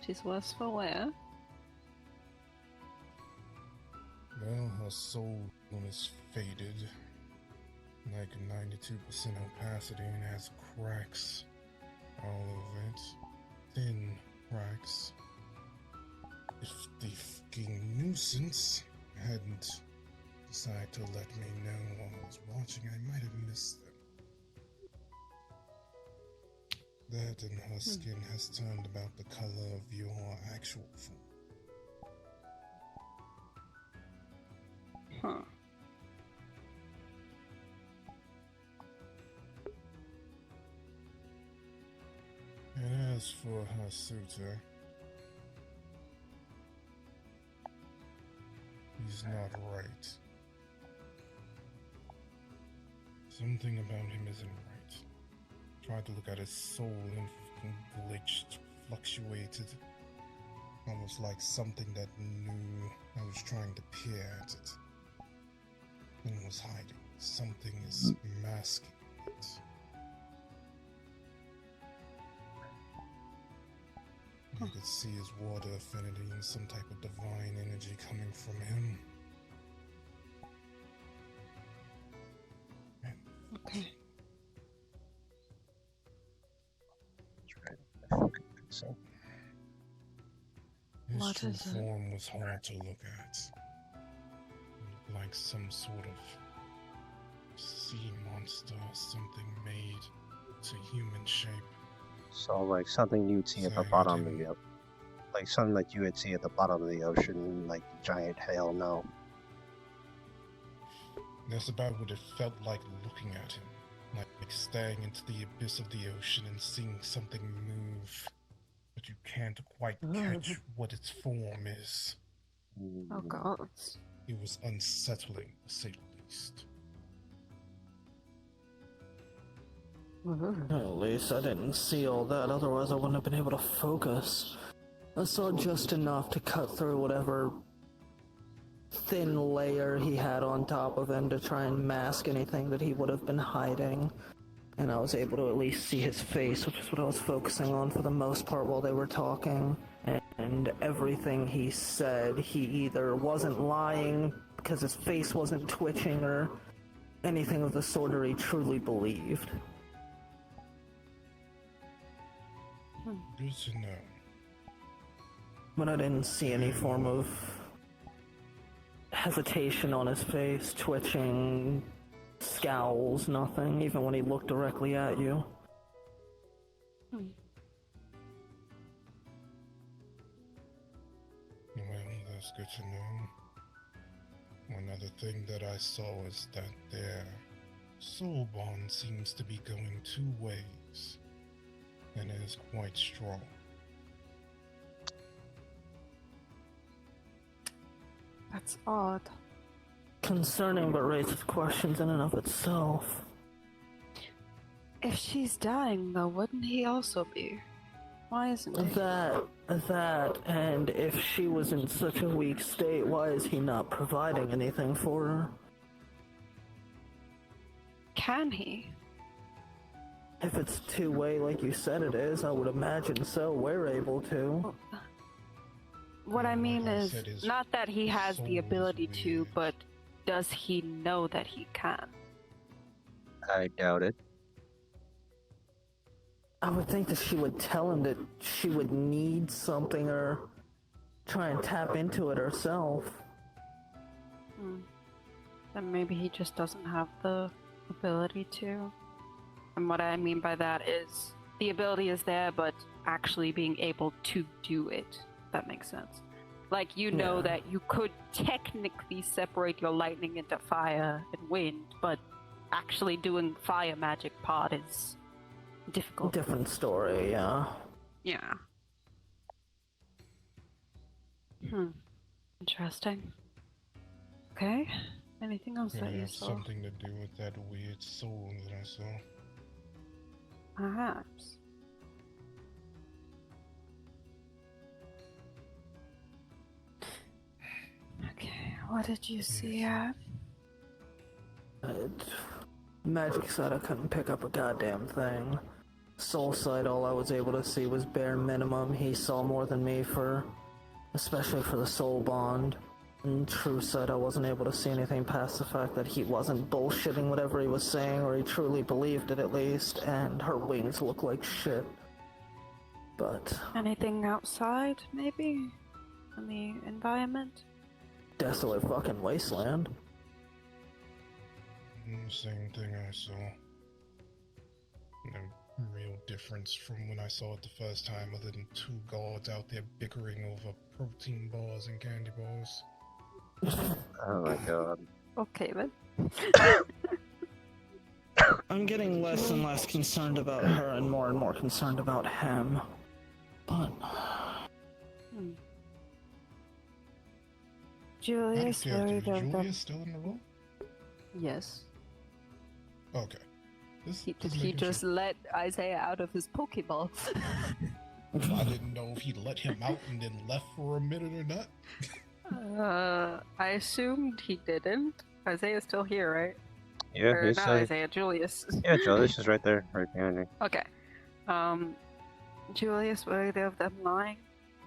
she's worse for wear. Well, her soul is faded. Like 92% opacity and has cracks all of it. Thin cracks. nuisance. Hadn't decided to let me know while I was watching, I might have missed them. That and her skin has turned about the color of your actual form. Huh. And as for her suitor, he's not right. Something about him isn't right. Tried to look at his soul and glitched, fluctuated. Almost like something that knew I was trying to peer at it. And was hiding. Something is masking it. I could see his water affinity and some type of divine energy coming from him. And Okay. So, his What true is it? form was hard to look at. It looked like some sort of sea monster, something made to human shape. so like something you'd see at the Sorry, bottom of Jim. the like something that you would see at the bottom of the ocean, like giant hail. No. That's about what it felt like looking at him. Like staring into the abyss of the ocean and seeing something move. But you can't quite catch what its form is. Oh god. It was unsettling, to say the least. At least I didn't see all that, otherwise I wouldn't have been able to focus. I saw just enough to cut through whatever thin layer he had on top of him to try and mask anything that he would have been hiding. And I was able to at least see his face, which is what I was focusing on for the most part while they were talking. And everything he said, he either wasn't lying because his face wasn't twitching or anything of the sort, or he truly believed. Good to know. But I didn't see any form of hesitation on his face, twitching, scowls, nothing, even when he looked directly at you. Well, that's good to know. One other thing that I saw is that their soul bond seems to be going two ways, and it is quite strong. That's odd. Concerning, but raises questions in and of itself. If she's dying, though, wouldn't he also be? Why isn't he? That, and if she was in such a weak state, why is he not providing anything for her? Can he? If it's two-way like you said it is, I would imagine so. We're able to. What I mean Like I is, said, his not that he has the soul is ability to, weird. but does he know that he can? I doubt it. I would think that she would tell him that she would need something or try and tap into it herself. Then maybe he just doesn't have the ability to. And what I mean by that is, the ability is there, but actually being able to do it. If that makes sense. Like, you know Yeah. that you could technically separate your lightning into fire and wind, but actually doing fire magic part is difficult. Different story, yeah. Yeah. Interesting. Okay. Anything else Could that you have saw? something to do with that weird soul that I saw. Perhaps. Okay, what did you see at? Magic side, I couldn't pick up a goddamn thing. Soul side, all I was able to see was bare minimum. He saw more than me especially for the soul bond. And true side, I wasn't able to see anything past the fact that he wasn't bullshitting whatever he was saying, or he truly believed it at least, and her wings look like shit. But Anything outside, maybe? In the environment? desolate fucking wasteland. Same thing I saw. No real difference from when I saw it the first time, other than two guards out there bickering over protein bars and candy bars. Oh my god. Okay then. I'm getting less and less concerned about her and more concerned about him. But... Julius, Is Julius still in the room? Yes. Okay. Did he just let Isiah out of his Pokeball? I didn't know if he let him out and then left for a minute or not. I assumed he didn't. Isaiah's still here, right? Yeah, Or he's not Isaiah, Julius. yeah, Julius is right there, right behind me. Okay. Julius, were either of them lying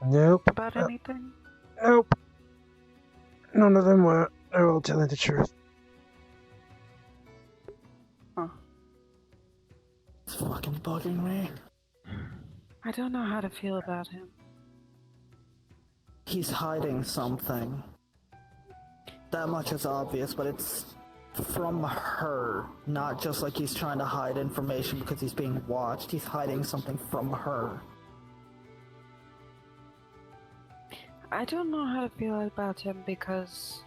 Nope. about anything? Nope. None of them were. They're all telling the truth. Huh. It's fucking bugging me. I don't know how to feel about him. He's hiding something. That much is obvious, but it's from her. Not just like he's trying to hide information because he's being watched. He's hiding something from her. I don't know how to feel about him because...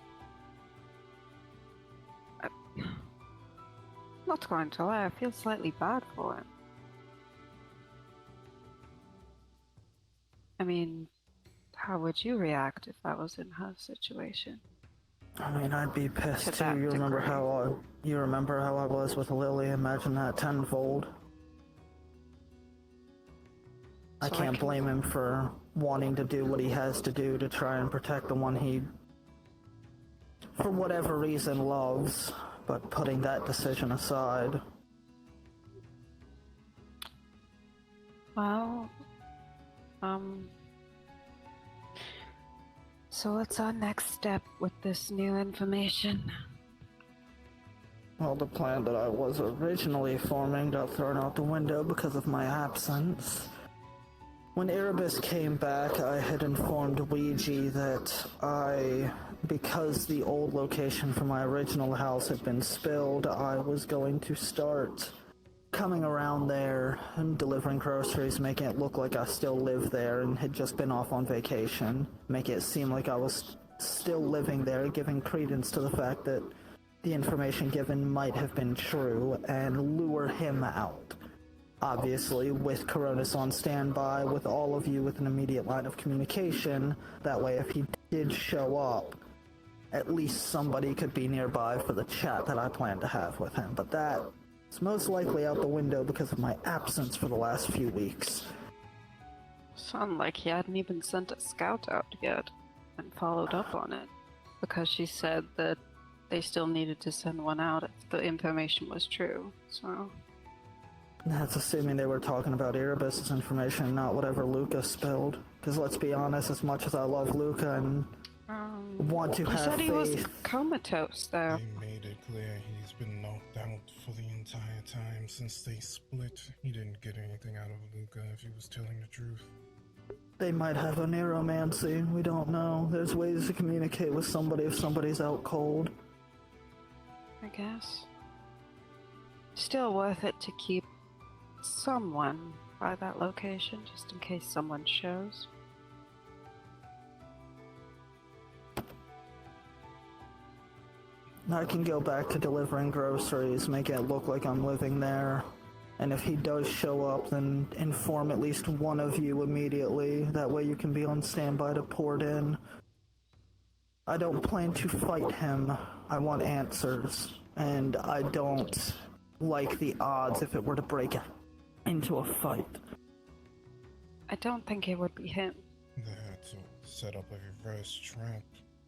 Not going to lie, I feel slightly bad for him. I mean, how would you react if I was in her situation? I mean, I'd be pissed To too. that You remember degree. how I was with Lily? Imagine that tenfold. I So can't blame him for wanting to do what he has to do to try and protect the one he, for whatever reason, loves. But putting that decision aside, Well, so what's our next step with this new information? well, the plan that I was originally forming got thrown out the window because of my absence. When Erebus came back, I had informed Ouija that because the old location for my original house had been spilled, I was going to start coming around there and delivering groceries, making it look like I still lived there and had just been off on vacation, make it seem like I was still living there, giving credence to the fact that the information given might have been true, and lure him out. Obviously, with Coronis on standby, with all of you with an immediate line of communication, that way if he did show up, at least somebody could be nearby for the chat that I planned to have with him. But that is most likely out the window because of my absence for the last few weeks. Sounded like he hadn't even sent a scout out yet and followed up on it, because she said that they still needed to send one out if the information was true, so... That's assuming they were talking about Erebus's information, not whatever Luca spilled. Because let's be honest, as much as I love Luca and want to he have said he faith... was comatose, though. They made it clear he's been knocked out for the entire time since they split. He didn't get anything out of Luca if he was telling the truth. They might have a neuromancy, we don't know. There's ways to communicate with somebody if somebody's out cold. I guess. Still worth it to keep someone by that location, just in case someone shows. I can go back to delivering groceries, make it look like I'm living there. And if he does show up, then inform at least one of you immediately. That way you can be on standby to port in. I don't plan to fight him. I want answers. And I don't like the odds if it were to break into a fight. I don't think it would be him. They had to set up a reverse trap.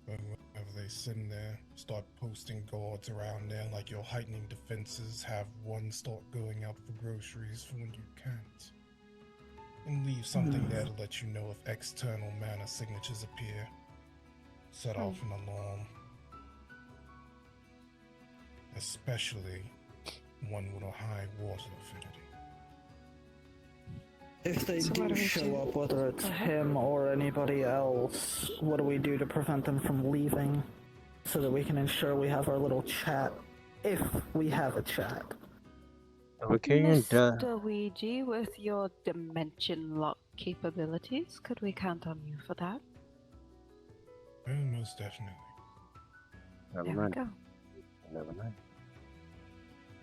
But whenever they send there, start posting guards around there like your heightening defenses, have one start going out for groceries for when you can't. And leave something there to let you know if external mana signatures appear. Set off an alarm. Especially one with a high water affinity. If they So what do do we show do? up, whether it's Go ahead. him or anybody else, what do we do to prevent them from leaving? So that we can ensure we have our little chat, if we have a chat. Vacation does. Mr. Ouija, with your dimension lock capabilities, could we count on you for that? Oh, most definitely. Never There we mind. go. Never mind.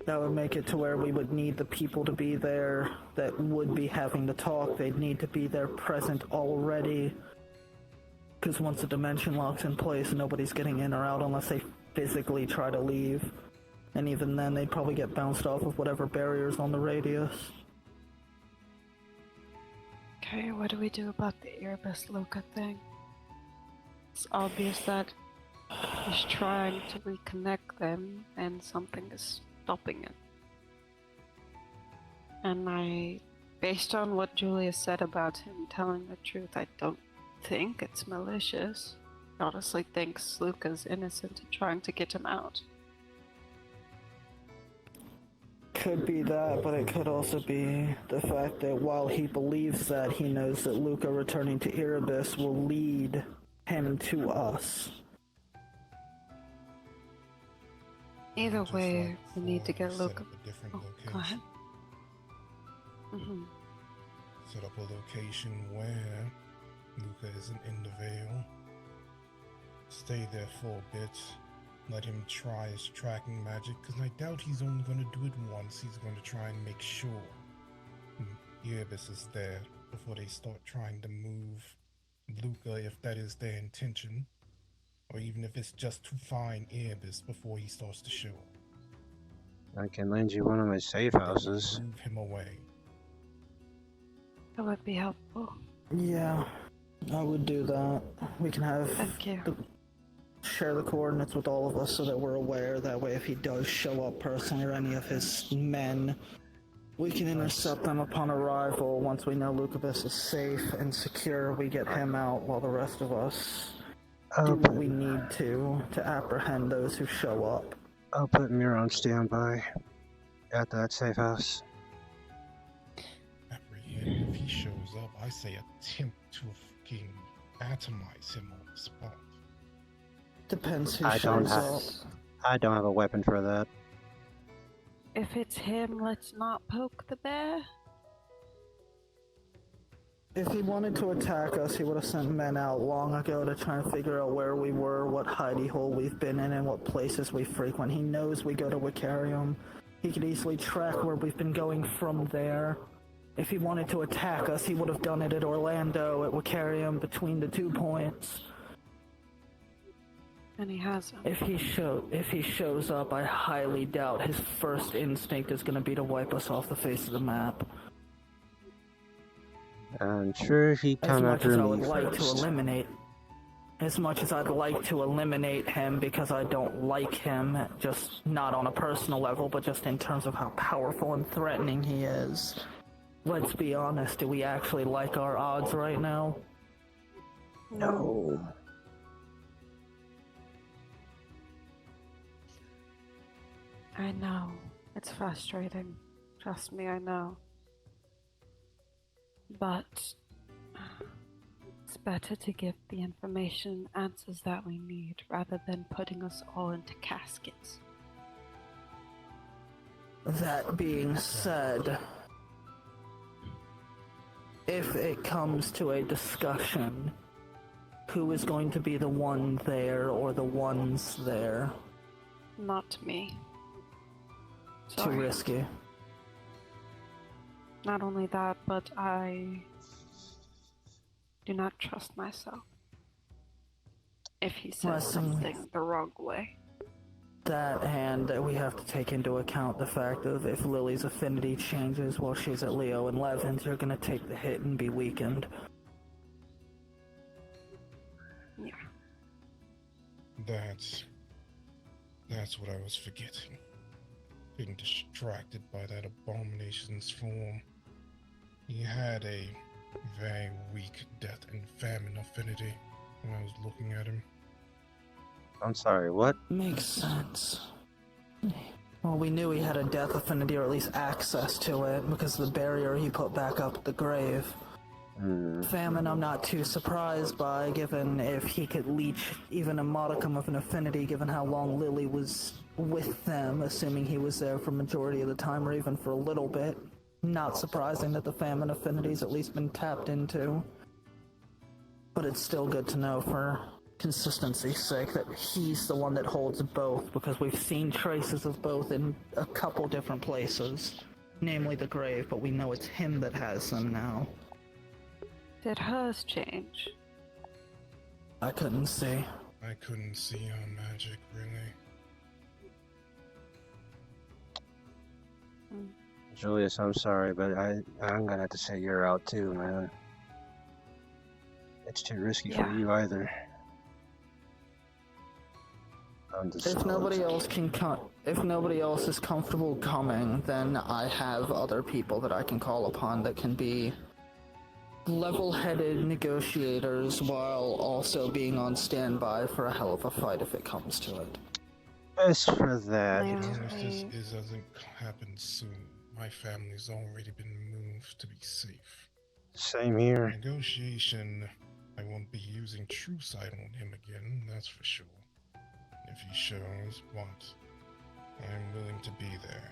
That would make it to where we would need the people to be there that would be having the talk. They'd need to be there present already. Because once the dimension lock's in place, nobody's getting in or out unless they physically try to leave. And even then, they'd probably get bounced off of whatever barrier's on the radius. Okay, what do we do about the Erebus Luca thing? It's obvious that he's trying to reconnect them and something is stopping it. And based on what Julius said about him telling the truth, I don't think it's malicious. He honestly thinks Luca's innocent and trying to get him out. Could be that, but it could also be the fact that while he believes that, he knows that Luca returning to Erebus will lead him to us. Either Just way, like we need to before, get set Luca. up a different Oh, location. go ahead. Mm-hmm. Set up a location where Luca isn't in the Veil. Stay there for a bit. Let him try his tracking magic, because I doubt he's only going to do it once. He's going to try and make sure Erebus is there before they start trying to move Luca, if that is their intention. Or even if it's just to find Erebus before he starts to show up. I can lend you one of my safe houses. Move him away. That would be helpful. Yeah, I would do that. We can have Thank you. share the coordinates with all of us so that we're aware. That way, if he does show up personally or any of his men, we can intercept them upon arrival. Once we know Lucabus is safe and secure, we get him out while the rest of us do what we need to apprehend those who show up. I'll put Mira on standby at that safe house. Apprehend if he shows up. I say attempt to fucking atomize him on the spot. Depends who I don't shows have. up. I don't have a weapon for that. If it's him, let's not poke the bear. If he wanted to attack us, he would have sent men out long ago to try and figure out where we were, what hidey hole we've been in, and what places we frequent. He knows we go to VRCRP. He could easily track where we've been going from there. If he wanted to attack us, he would have done it at Orlando, at VRCRP, between the 2 points. And he hasn't. If he shows up, I highly doubt his first instinct is going to be to wipe us off the face of the map. I'm sure he'd As come much after as I me would like to first. eliminate, as much as I'd like to eliminate him because I don't like him, just not on a personal level, but just in terms of how powerful and threatening he is. Let's be honest, do we actually like our odds right now? No. I know. It's frustrating. Trust me, I know. But it's better to give the information answers that we need rather than putting us all into caskets. That being said, if it comes to a discussion, who is going to be the one there or the ones there? Not me. Too Sorry. risky. Not only that, but I do not trust myself. If he says Listen. something the wrong way. That, and we have to take into account the fact of if Lily's affinity changes while she's at Leo and Levin's, you're gonna take the hit and be weakened. Yeah. That's what I was forgetting. Getting distracted by that abomination's form. He had a very weak death and famine affinity when I was looking at him. I'm sorry, what? Makes sense. Well, we knew he had a death affinity, or at least access to it, because of the barrier he put back up at the grave. Famine I'm not too surprised by, given if he could leech even a modicum of an affinity, given how long Lily was with them, assuming he was there for majority of the time, or even for a little bit. Not surprising that the famine affinity's at least been tapped into. But it's still good to know for consistency's sake that he's the one that holds both, because we've seen traces of both in a couple different places, namely the grave, but we know it's him that has them now. Did hers change? I couldn't see. I couldn't see her magic, really. Julius, I'm sorry, but I'm gonna have to say you're out too, man. It's too risky for you either. If nobody else if nobody else is comfortable coming, then I have other people that I can call upon that can be level-headed negotiators while also being on standby for a hell of a fight if it comes to it. As for that, As long as this doesn't happen soon, my family's already been moved to be safe. Same here. Negotiation, I won't be using True Sight on him again, that's for sure. If he shows what, I'm willing to be there.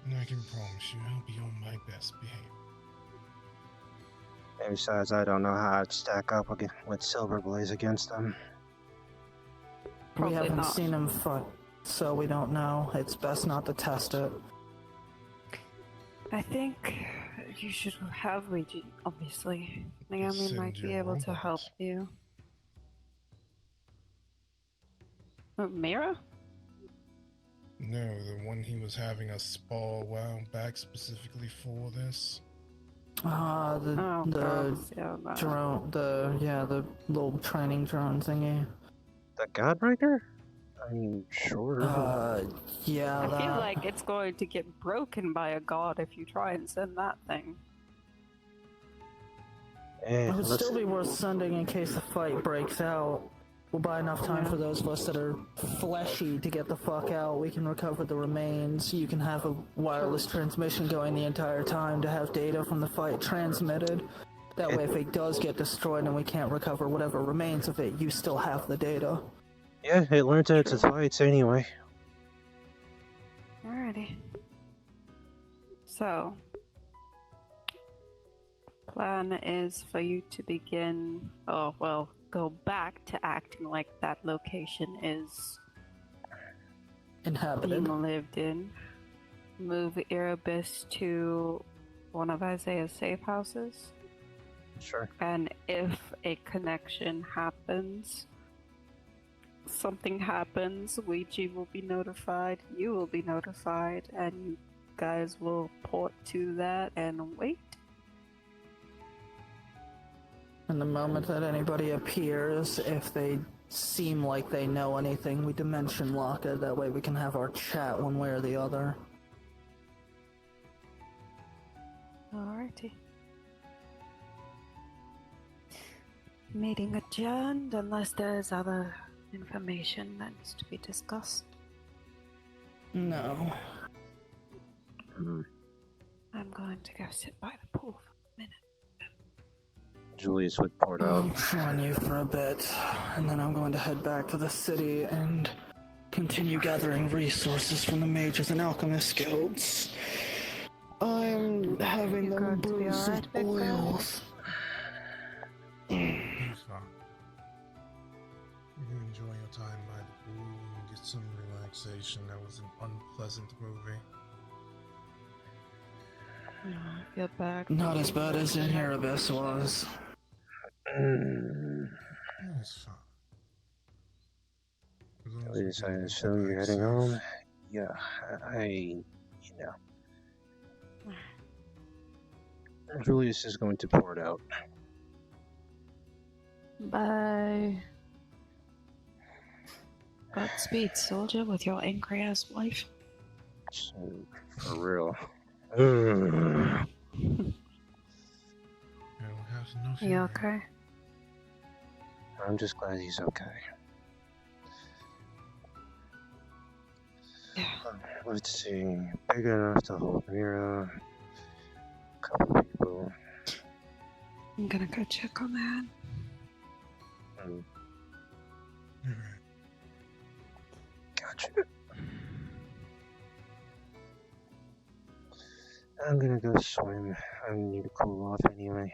And I can promise you I'll be on my best behavior. And besides, I don't know how I'd stack up with Silverblaze against them. We haven't seen him fight, so we don't know. It's best not to test it. I think you should have Ouija, obviously. Naomi might be able to help you. Mira? No, the one he was having a spa a while back specifically for this. The drone, the little training drone thingy. The Godbreaker? I mean, sure. Yeah, I feel like it's going to get broken by a god if you try and send that thing. It would still be worth sending in case a fight breaks out. We'll buy enough time for those of us that are fleshy to get the fuck out. We can recover the remains. You can have a wireless transmission going the entire time to have data from the fight transmitted. That way, if it does get destroyed and we can't recover whatever remains of it, you still have the data. Yeah, it learns that it's fights anyway. Alrighty. So, plan is for you to begin, go back to acting like that location is inhabited, being lived in. Move Erebus to one of Isaiah's safe houses. Sure. And if a connection happens, something happens, Ouija will be notified, you will be notified, and you guys will port to that and wait. And the moment that anybody appears, if they seem like they know anything, we dimension lock it. That way we can have our chat one way or the other. Alrighty. Meeting adjourned unless there's other information that needs to be discussed. No. I'm going to go sit by the pool for a minute. Julius would port out. I'll join you for a bit, and then I'm going to head back to the city and continue gathering resources from the mages and alchemist guilds. I'm having them brew some oils. It's fine. You enjoy your time by the pool and get some relaxation. That was an unpleasant movie. Get back. Not as bad as in Erebus was. It's fine. At least I assume you're heading home. Yeah, Julius is going to port out. Bye. Godspeed, soldier, with your angry ass wife. So, for real. You okay? I'm just glad he's okay. Yeah. Let's see. Big enough to hold Mira. Couple people. I'm gonna go check on that. Gotcha. I'm gonna go swim. I need to cool off anyway.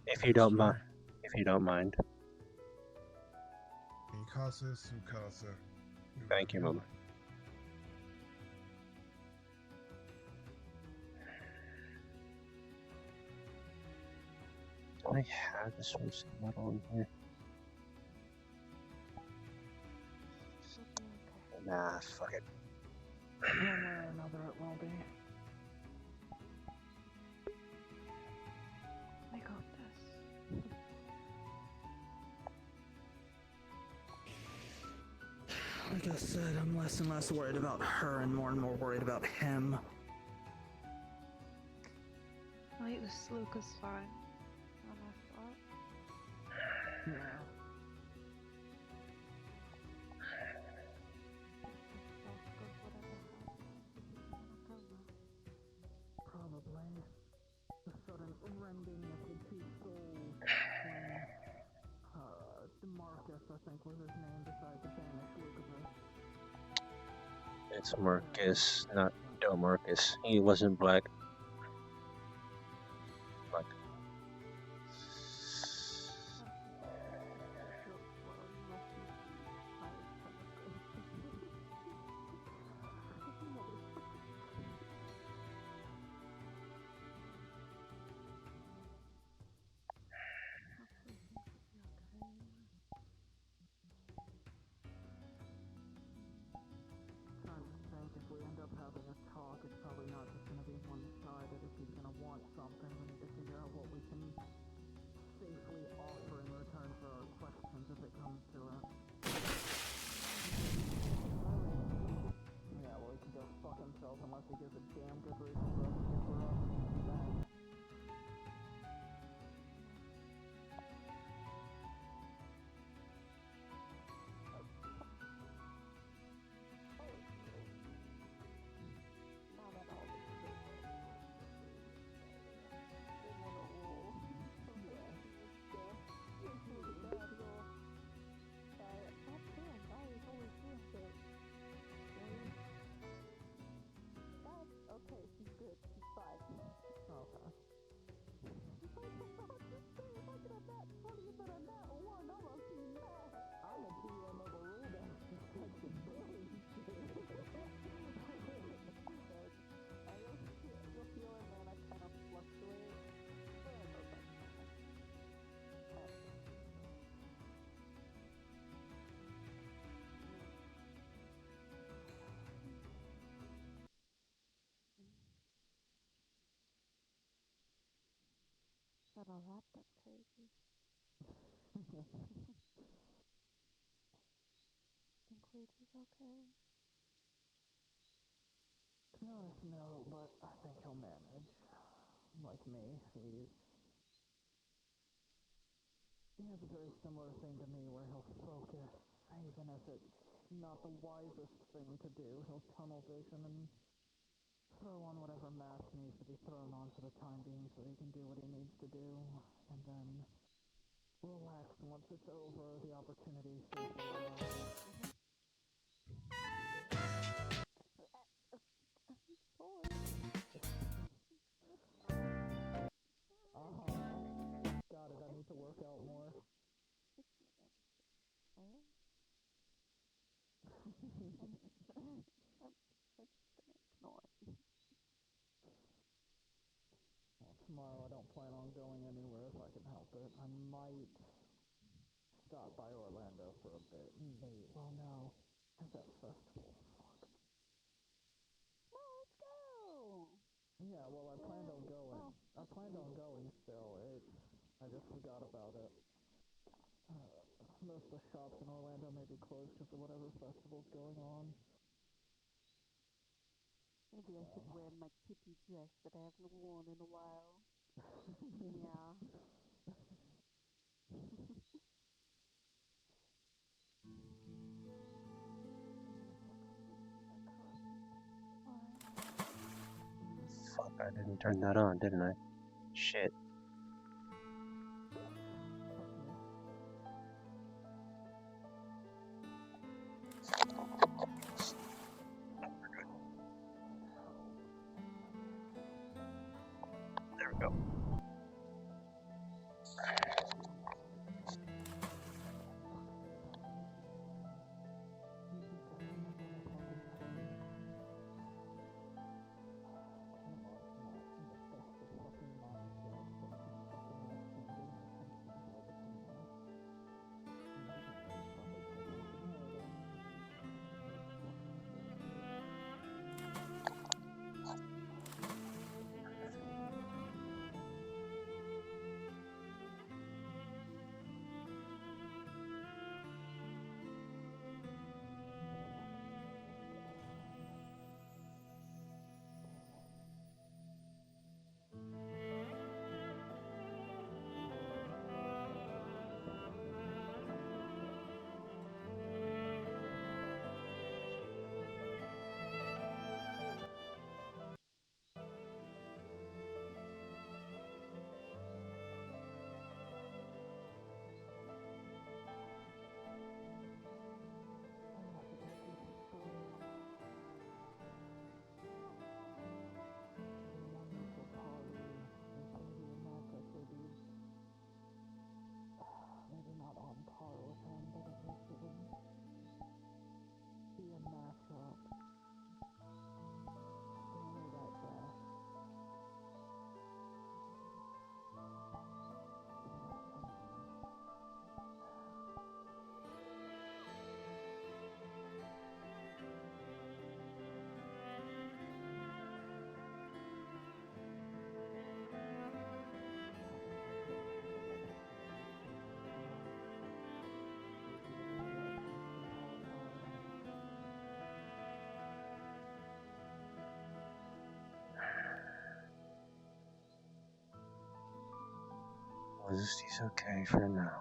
If you don't mind. If you don't mind. Mikasa, Sukasa. Thank you, Mama. Do I have the swimsuit model in here? Nah, fuck it. One way or another, it will be. I got this. Like I said, I'm less and less worried about her and more worried about him. Wait, this Luca's fine. What I thought. Yeah. Probably. The sudden rending of the two souls when Demarcus, I think was his name, decided to banish Lucas. It's Marcus, not Domarcus. He wasn't black. Like. If we end up having a talk, it's probably not just going to be one-sided. If he's going to want something, we need to figure out what we can safely offer in return for our questions if it comes to it. Yeah, well, he can go fuck himself unless he gives a damn good reason for us to get for us. That a lot, that's crazy. Think Luigi's okay? To be honest, no, but I think he'll manage. Like me, he has a very similar thing to me where he'll focus, even if it's not the wisest thing to do. He'll tunnel vision and throw on whatever mask needs to be thrown on for the time being so he can do what he needs to do, and then relax once it's over, the opportunity safely arrives. Got it, I need to work out more. Well, tomorrow I don't plan on going anywhere if I can help it. I might stop by Orlando for a bit. Maybe. Well, no. How's that festival? Fuck. Let's go! Yeah, well, I planned on going. I planned on going still. I just forgot about it. Most of the shops in Orlando may be closed because of whatever festival's going on. Maybe I should wear my kitty dress that I haven't worn in a while. Yeah. I didn't turn that on, didn't I? Shit. There we go. He's okay for now.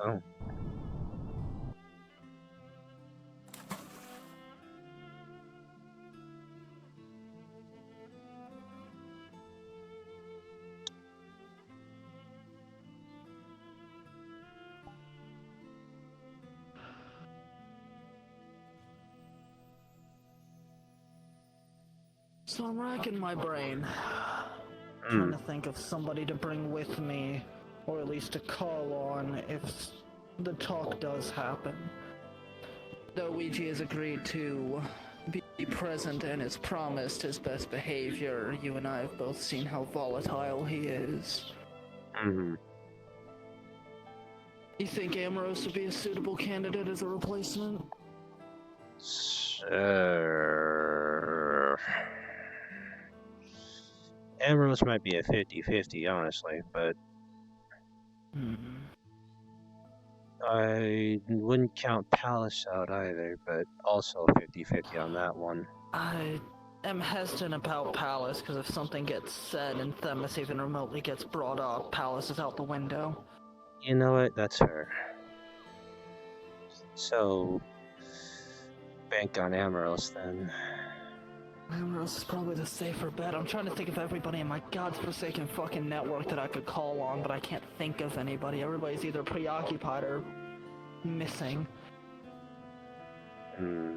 Oh. So I'm racking my brain, trying to think of somebody to bring with me, or at least to call on if the talk does happen. Though Ouija has agreed to be present and has promised his best behavior, you and I have both seen how volatile he is. Mm-hmm. You think Amorous would be a suitable candidate as a replacement? Amorous might be a 50-50, honestly, but I wouldn't count Palace out either, but also 50-50 on that one. I am hesitant about Palace, because if something gets said and Themis even remotely gets brought up, Palace is out the window. You know what? That's fair. So, bank on Amorous then. Amorous is probably the safer bet. I'm trying to think of everybody in my godforsaken fucking network that I could call on, but I can't think of anybody. Everybody's either preoccupied or missing. Hmm.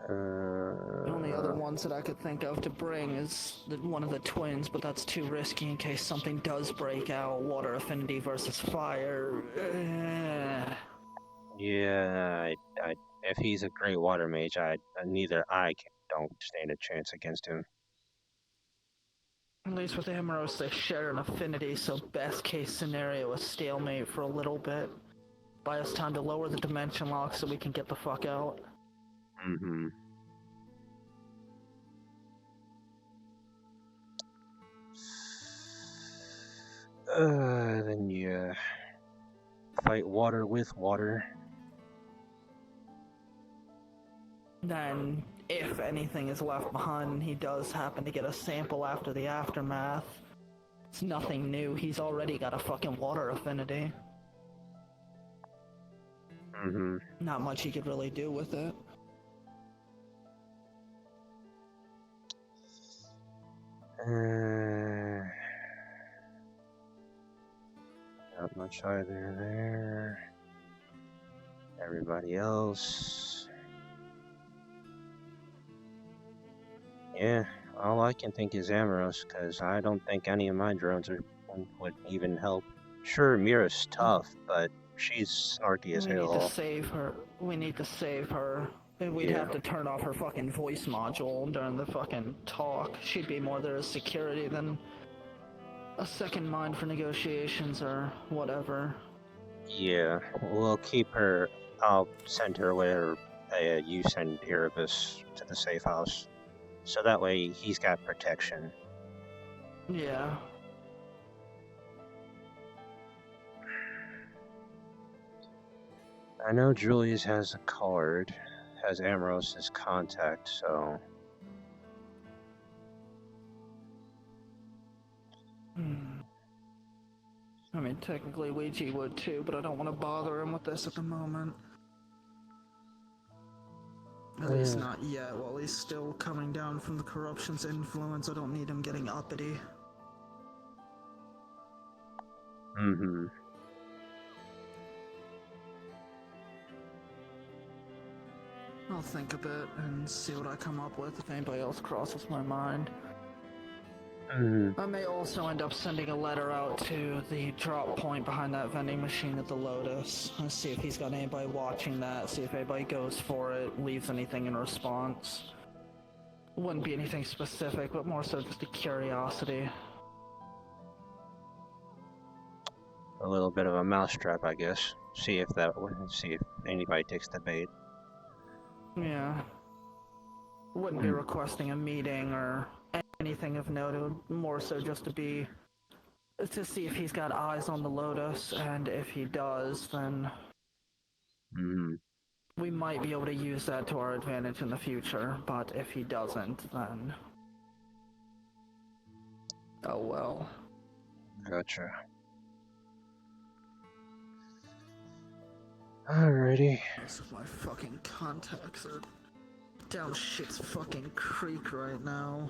The only other ones that I could think of to bring is one of the twins, but that's too risky in case something does break out. Water affinity versus fire. Yeah, if he's a great water mage, neither don't stand a chance against him. At least with Amoros, they share an affinity, so best case scenario, a stalemate for a little bit. Buy us time to lower the dimension lock so we can get the fuck out. Mm-hmm. Then you fight water with water. Then, if anything is left behind and he does happen to get a sample after the aftermath, it's nothing new. He's already got a fucking water affinity. Mm-hmm. Not much he could really do with it. Not much either there. Everybody else. Yeah, all I can think is Amoros, because I don't think any of my drones would even help. Sure, Mira's tough, but she's snarky as hell. We need to save her. We need to save her. We'd have to turn off her fucking voice module during the fucking talk. She'd be more there as security than a second mind for negotiations or whatever. Yeah, we'll keep her. I'll send her where you send Erebus to the safe house. So that way he's got protection. Yeah. I know Julius has a card, has Amoros' contact, so... I mean, technically Ouija would too, but I don't want to bother him with this at the moment. At least not yet. While he's still coming down from the corruption's influence, I don't need him getting uppity. Mm-hmm. I'll think a bit and see what I come up with if anybody else crosses my mind. I may also end up sending a letter out to the drop point behind that vending machine at the Lotus. Let's see if he's got anybody watching that, see if anybody goes for it, leaves anything in response. Wouldn't be anything specific, but more so just a curiosity. A little bit of a mousetrap, I guess. See if anybody takes the bait. Yeah. Wouldn't be requesting a meeting or anything of note. It would more so just to see if he's got eyes on the Lotus, and if he does, then we might be able to use that to our advantage in the future, but if he doesn't, then... oh well. Gotcha. Alrighty. My fucking contacts are down shit's fucking creek right now.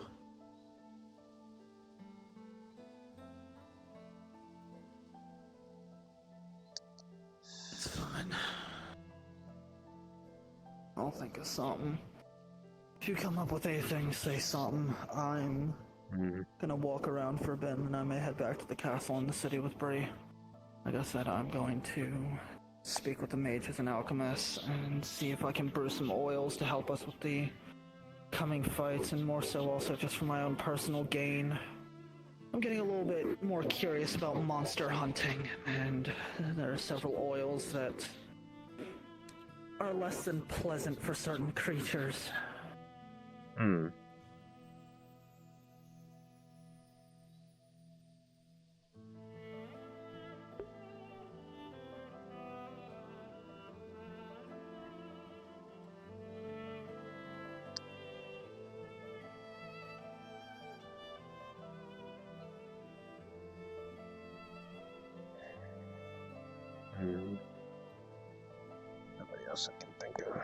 It's fine. I'll think of something. If you come up with anything, say something. I'm gonna walk around for a bit and then I may head back to the castle in the city with Bree. Like I said, I'm going to speak with the mages and alchemists and see if I can brew some oils to help us with the coming fights, and more so also just for my own personal gain. I'm getting a little bit more curious about monster hunting, and there are several oils that are less than pleasant for certain creatures. Nobody else I can think of.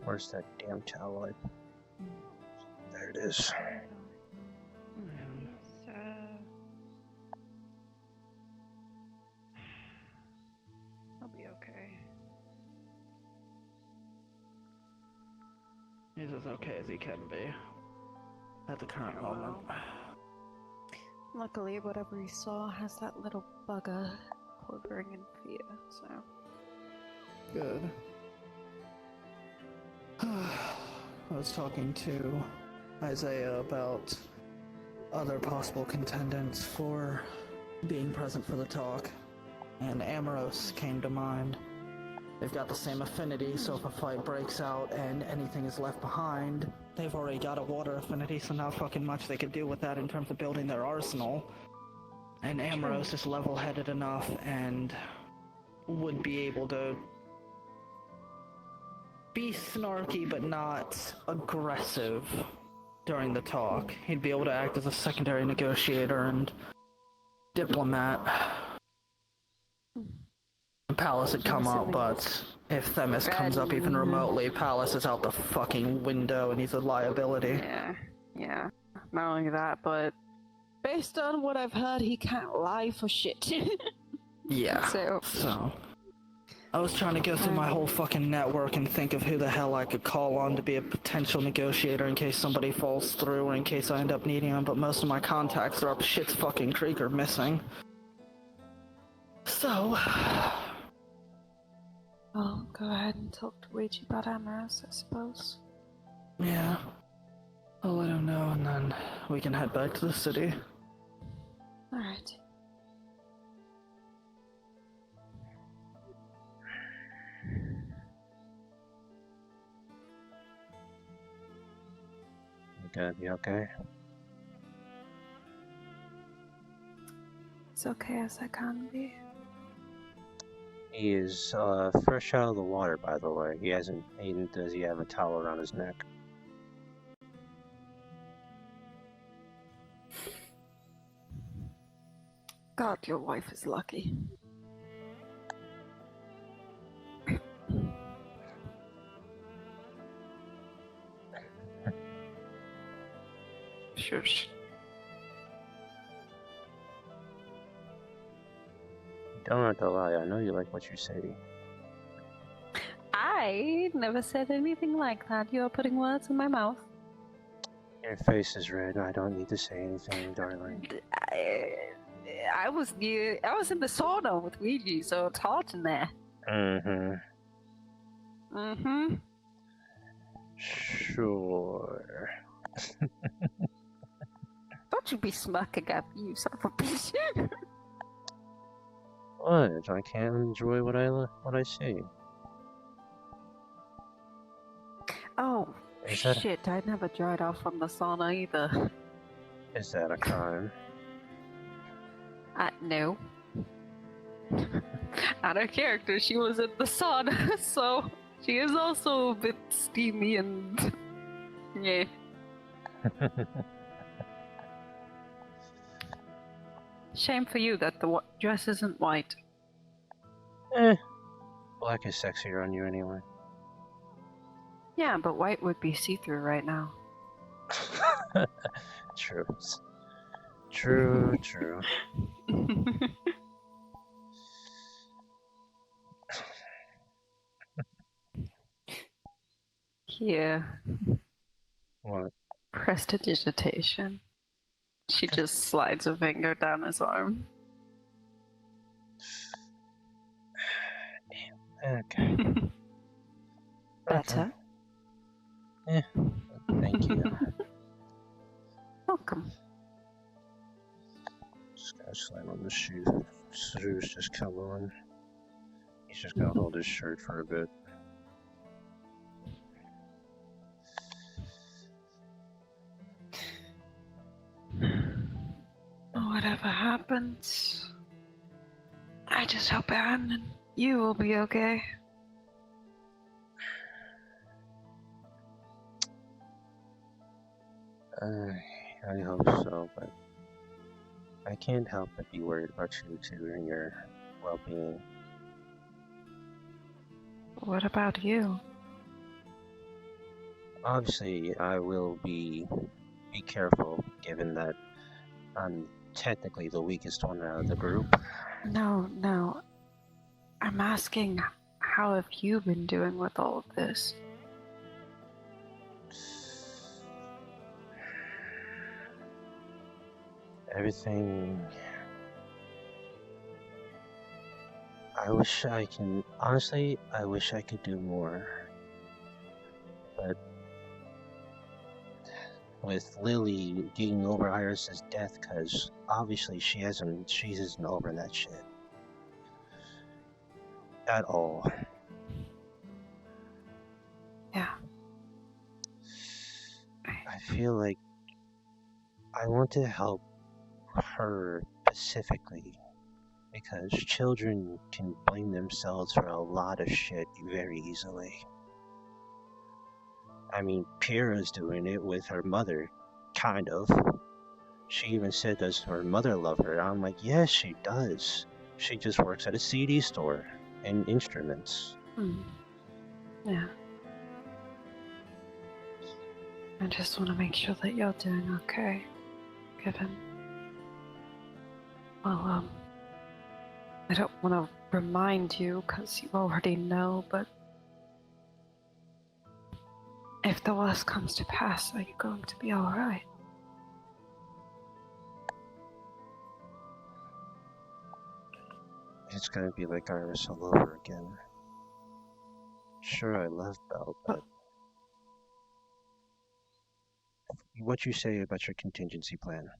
Where's that damn towel? There it is. He's as okay as he can be at the current moment. Luckily, whatever he saw has that little bugger quivering in fear, so... Good. I was talking to Isiah about other possible contendants for being present for the talk, and Amoros came to mind. They've got the same affinity, so if a fight breaks out and anything is left behind, they've already got a water affinity, so not fucking much they could do with that in terms of building their arsenal. And Amoros is level-headed enough and would be able to be snarky but not aggressive during the talk. He'd be able to act as a secondary negotiator and diplomat. Palace had come up, but if Themis comes up even remotely, Palace is out the fucking window and he's a liability. Yeah. Not only that, but based on what I've heard, he can't lie for shit. Yeah. So I was trying to go through my whole fucking network and think of who the hell I could call on to be a potential negotiator in case somebody falls through or in case I end up needing them, but most of my contacts are up shit's fucking creek or missing. So... Well, go ahead and talk to Ouija about Amoros, I suppose. Yeah. I'll let him know and then we can head back to the city. Alright. You gonna be okay? As okay as I can be. He is fresh out of the water, by the way. Does he have a towel around his neck? God, your wife is lucky. Shush. Don't have to lie, I know you like what you say. I never said anything like that. You're putting words in my mouth. Your face is red, I don't need to say anything, darling. I was in the sauna with Ouija, so it's hot in there. Sure. Don't you be smirking at me, you son of a bitch. What? I can't enjoy what I see. Oh, shit, I never dried off from the sauna either. Is that a crime? No. Out of character, she was in the sauna, so she is also a bit steamy and... yeah. Shame for you that the dress isn't white. Black is sexier on you anyway. Yeah, but white would be see-through right now. True. True. Here. What? Prestidigitation. She just slides a finger down his arm. Okay. Better? Yeah. Thank you. Welcome. Just gotta slam on the shoe. Shoes just come on. He's just gonna hold his shirt for a bit. Whatever happens, I just hope Anne and you will be okay. I hope so, but I can't help but be worried about you too and your well-being. What about you? Obviously, I will be careful, given that I'm technically the weakest one out of the group. No. I'm asking, how have you been doing with all of this? Everything... I wish I can... Honestly, I wish I could do more. But... with Lily getting over Iris's death, because obviously she isn't over that shit. At all. Yeah. I feel like I want to help her specifically, because children can blame themselves for a lot of shit very easily. I mean, Pyrrha's doing it with her mother, kind of. She even said, does her mother love her? I'm like, yes, she does. She just works at a CD store and instruments. Yeah. I just want to make sure that you're doing okay, given... Well, I don't want to remind you, because you already know, but... if the worst comes to pass, are you going to be alright? It's gonna be like Iris all over again. Sure, I love Belle, but... what you say about your contingency plan?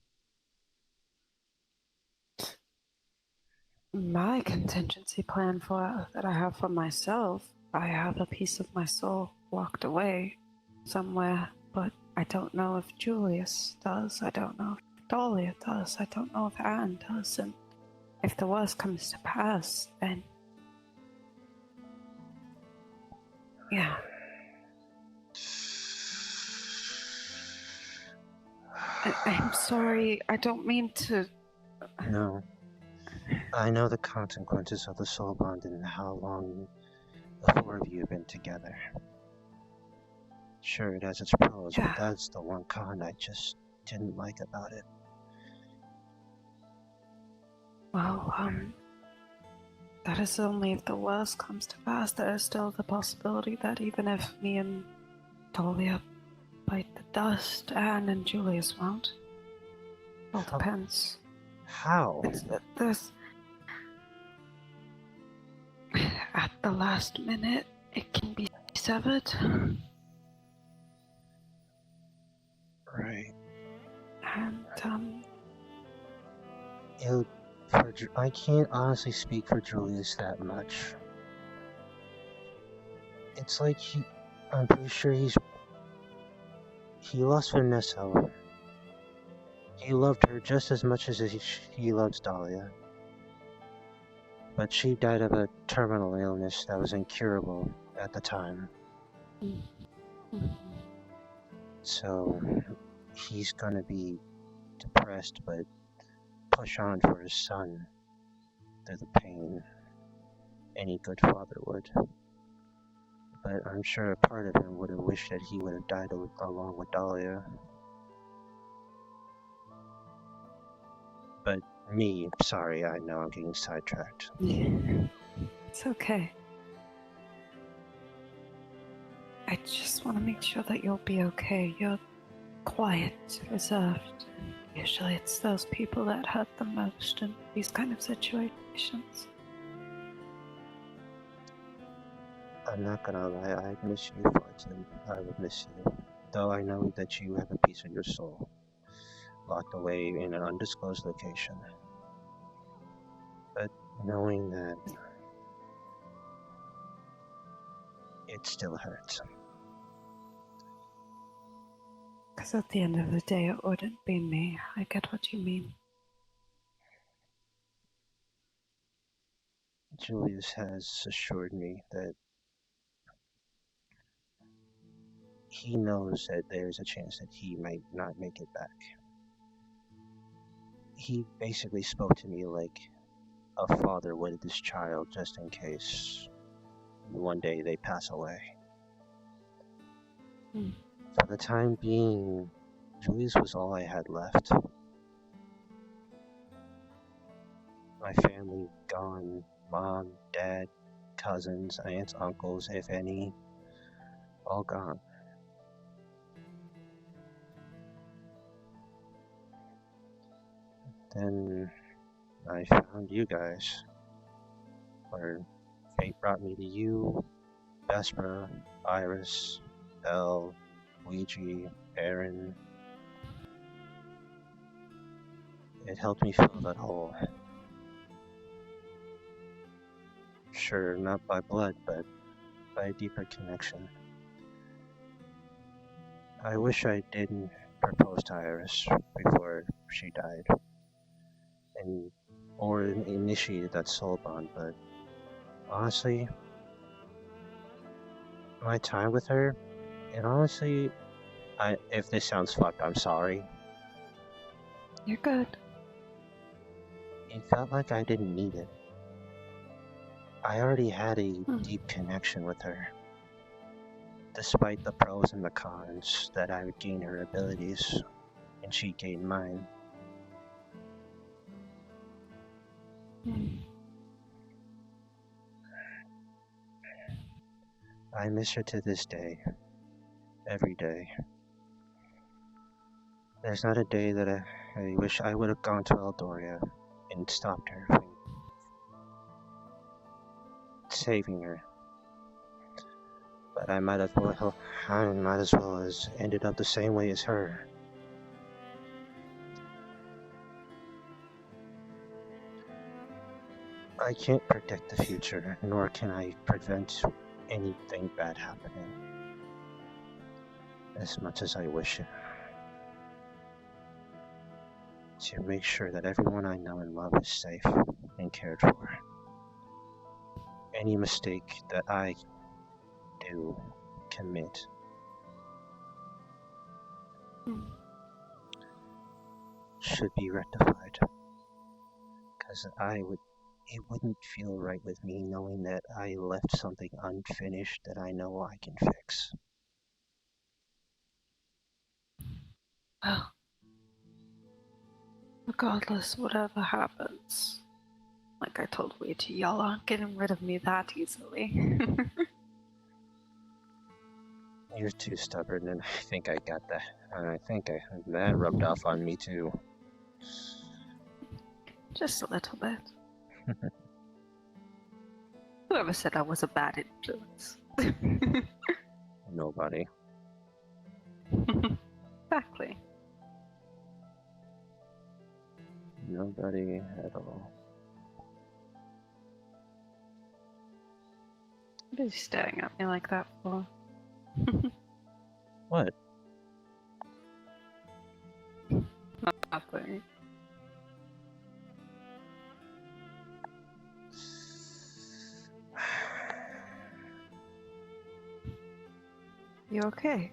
My contingency plan that I have for myself, I have a piece of my soul locked away somewhere, but I don't know if Julius does, I don't know if Dahlia does, I don't know if Anne does, and if the worst comes to pass, then... yeah. I'm sorry, I don't mean to... No. I know the consequences of the soul bond and how long the four of you have been together. Sure, it has its pros, but that's the one con I just didn't like about it. Well, that is only if the worst comes to pass. There is still the possibility that even if me and Dahlia bite the dust, Anne and Julius won't. All depends. How? There's... at the last minute, it can be severed. Right. And, I can't honestly speak for Julius that much. It's like I'm pretty sure he lost Vanessa. He loved her just as much as he loves Dahlia. But she died of a terminal illness that was incurable at the time. So he's gonna be depressed, but push on for his son through the pain. Any good father would. But I'm sure a part of him would have wished that he would have died along with Dahlia. But me, sorry, I know I'm getting sidetracked. It's okay. I just want to make sure that you'll be okay. You're quiet, reserved. Usually it's those people that hurt the most in these kind of situations. I'm not gonna lie, I miss you, Fortune. I would miss you. Though I know that you have a piece of your soul locked away in an undisclosed location. But knowing that it still hurts. Because at the end of the day, it wouldn't be me. I get what you mean. Julius has assured me that he knows that there's a chance that he might not make it back. He basically spoke to me like a father would this child, just in case one day they pass away. For the time being, Julius was all I had left. My family gone, mom, dad, cousins, aunts, uncles, if any, all gone. Then I found you guys. Or fate brought me to you, Vespera, Iris, Belle, Luigi, Aaron. It helped me fill that hole. Sure, not by blood, but by a deeper connection. I wish I didn't propose to Iris before she died, or initiated that soul bond, but honestly, my time with her, and honestly, if this sounds fucked, I'm sorry. You're good. It felt like I didn't need it. I already had a deep connection with her. Despite the pros and the cons, that I would gain her abilities, and she'd gain mine. I miss her to this day. Every day. There's not a day that I wish I would have gone to Eldoria and stopped her from saving her. But I might as well as ended up the same way as her. I can't predict the future, nor can I prevent anything bad happening. As much as I wish it. To make sure that everyone I know and love is safe and cared for. Any mistake that I commit should be rectified, because it wouldn't feel right with me knowing that I left something unfinished that I know I can fix. Well, regardless, whatever happens, like I told Luigi, y'all aren't getting rid of me that easily. You're too stubborn, and I think I got that. And I think that rubbed off on me too. Just a little bit. Whoever said I was a bad influence? Nobody. Exactly. Nobody at all. What are you staring at me like that for? What? Nothing. You okay?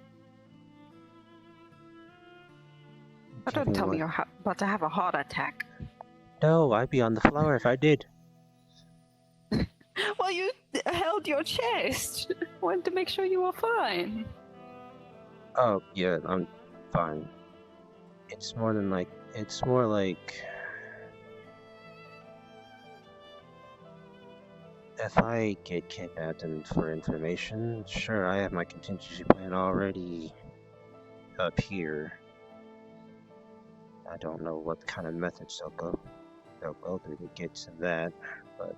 Oh, don't tell me you're about to have a heart attack. No, I'd be on the floor if I did. Well, you held your chest. Wanted to make sure you were fine. Oh, yeah, I'm fine. It's more like... If I get kidnapped and for information, sure, I have my contingency plan already up here. I don't know what kind of methods they'll go through to get to that, but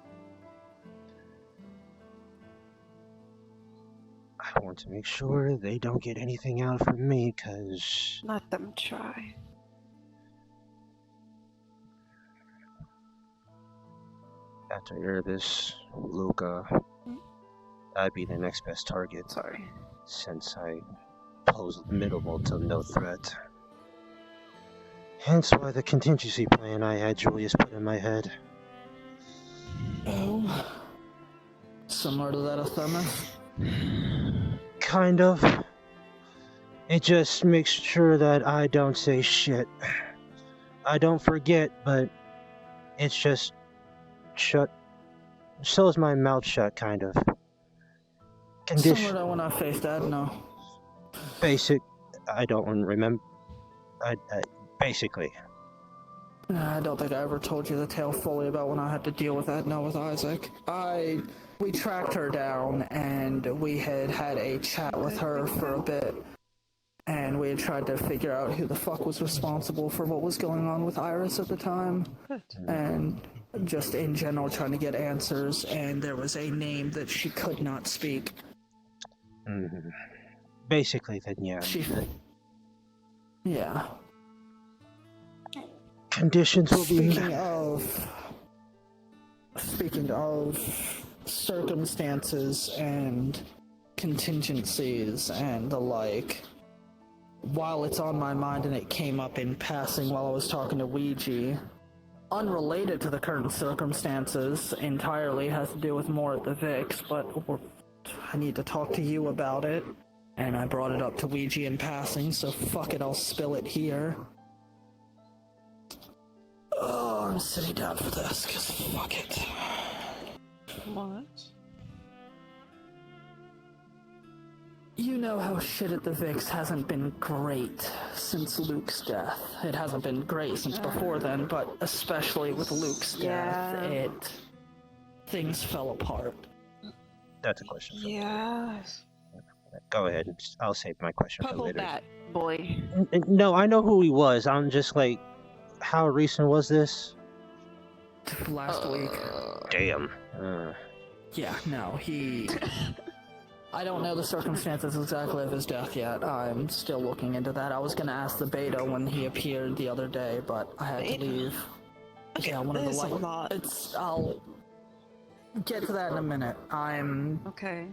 I want to make sure they don't get anything out from me, cause... Let them try. After Erebus, Luca, I'd be the next best target. Sorry. Since I pose minimal to no threat. Hence why the contingency plan I had Julius put in my head. Oh. Similar to that of Themis? Kind of. It just makes sure that I don't say shit. I don't forget, but it's just shut. So is my mouth shut, kind of. Similar to when I faced Adno. Basic. I don't remember. Basically. I don't think I ever told you the tale fully about when I had to deal with Adno with Isaac. We tracked her down and we had a chat with her for a bit. and we had tried to figure out who the fuck was responsible for what was going on with Iris at the time, and just in general trying to get answers, and there was a name that she could not speak. Basically, then, yeah. Yeah. Conditions will be... Speaking of circumstances and contingencies and the like, while it's on my mind and it came up in passing while I was talking to Ouija, unrelated to the current circumstances entirely, has to do with more at the Vix, but I need to talk to you about it, and I brought it up to Ouija in passing, so fuck it, I'll spill it here. Oh, I'm sitting down for this, because fuck it. What? You know how shit at the Vix hasn't been great since Luke's death. It hasn't been great since before then, but especially with Luke's death, things fell apart. That's a question. Yes. Go ahead. I'll save my question for Purple later. bat, boy. No, I know who he was. I'm just like, how recent was this? Last week. Damn. Yeah, no, he... I don't know the circumstances exactly of his death yet. I'm still looking into that. I was gonna ask the beta when he appeared the other day, but I had to leave. Okay, Yeah, one of the there's a lot. I'll get to that in a minute. Okay.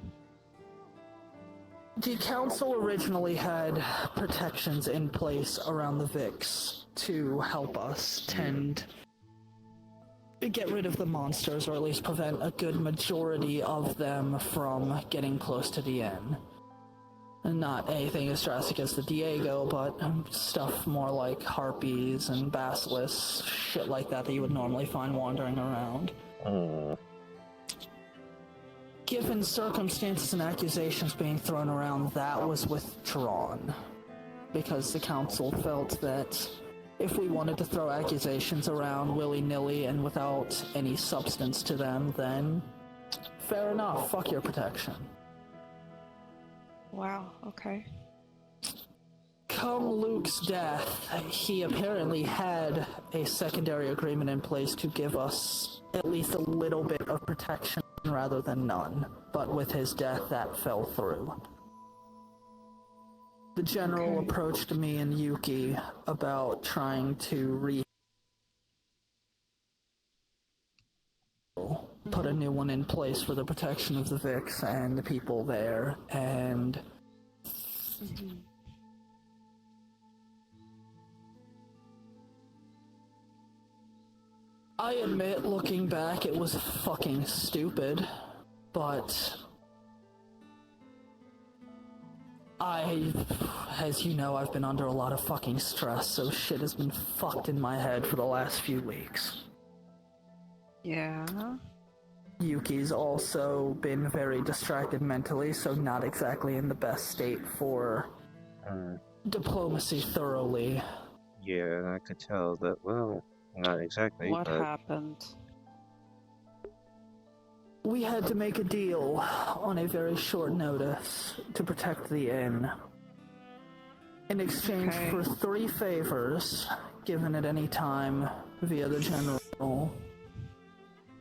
The council originally had protections in place around the Vix to help us get rid of the monsters, or at least prevent a good majority of them from getting close to the inn. Not anything as drastic as the Diego, but stuff more like harpies and basilisks, shit like that you would normally find wandering around. Given circumstances and accusations being thrown around, that was withdrawn. Because the council felt that if we wanted to throw accusations around willy-nilly and without any substance to them, then fair enough, fuck your protection. Wow, okay. Come Luke's death, he apparently had a secondary agreement in place to give us at least a little bit of protection rather than none, but with his death that fell through. The general approached me and Yuki about trying to put a new one in place for the protection of the Vix and the people there, and I admit, looking back, it was fucking stupid, but as you know, I've been under a lot of fucking stress, so shit has been fucked in my head for the last few weeks. Yeah. Yuki's also been very distracted mentally, so not exactly in the best state for diplomacy thoroughly. Yeah, I could tell that, well, not exactly, What but... happened? We had to make a deal on a very short notice to protect the inn. In exchange for 3 favors, given at any time via the general.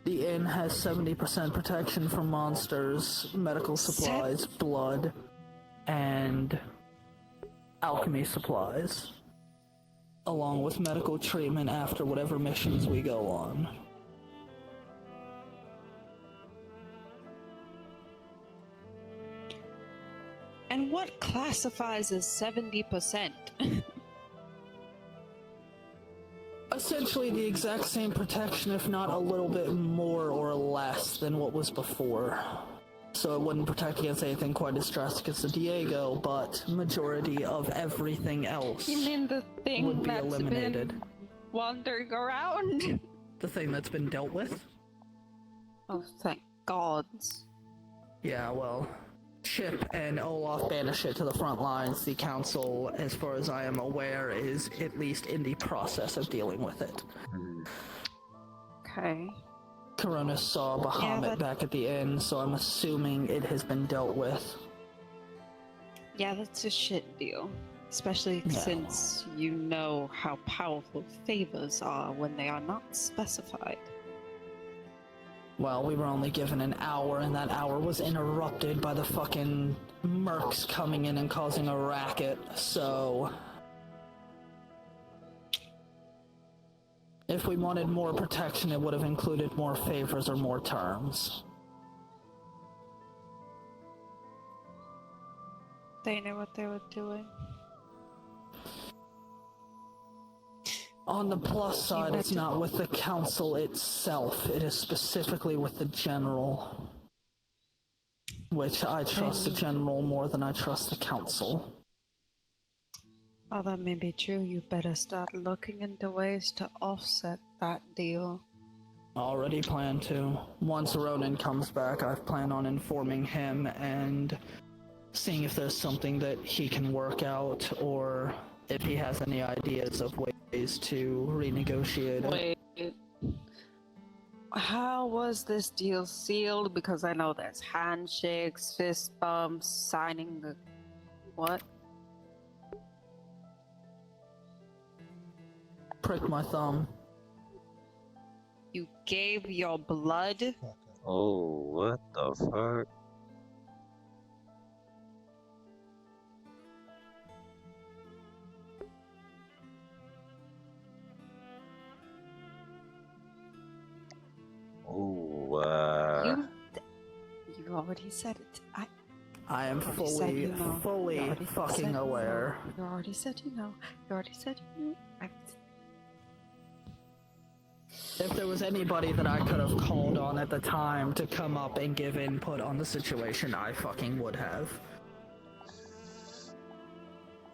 The inn has 70% protection from monsters, medical supplies, blood, and alchemy supplies, along with medical treatment after whatever missions we go on. And what classifies as 70%? Essentially the exact same protection, if not a little bit more or less than what was before. So it wouldn't protect against anything quite as drastic as the Diego, but majority of everything else You mean the thing would be that's eliminated. been wandering around? The thing that's been dealt with? Oh, thank gods. Yeah, well, Chip and Olaf banished it to the front lines. The council, as far as I am aware, is at least in the process of dealing with it. Okay. Coronis saw Bahamut back at the inn, so I'm assuming it has been dealt with. Yeah, that's a shit deal. Especially No. since you know how powerful favors are when they are not specified. Well, we were only given an hour, and that hour was interrupted by the fucking mercs coming in and causing a racket, so... If we wanted more protection, it would have included more favors or more terms. They knew what they were doing. On the plus side, it's not with the council itself, it is specifically with the general. Which I trust the general more than I trust the council. Oh, that may be true. You better start looking into ways to offset that deal. Already plan to. Once Ronan comes back, I plan on informing him and seeing if there's something that he can work out, or if he has any ideas of ways to renegotiate it. Wait. How was this deal sealed? Because I know there's handshakes, fist bumps, signing the... What? Prick my thumb. You gave your blood? Oh, what the fuck? Oh, You already said it. I am fully fucking aware. You already said you know. You already said you know. If there was anybody that I could have called on at the time to come up and give input on the situation, I fucking would have.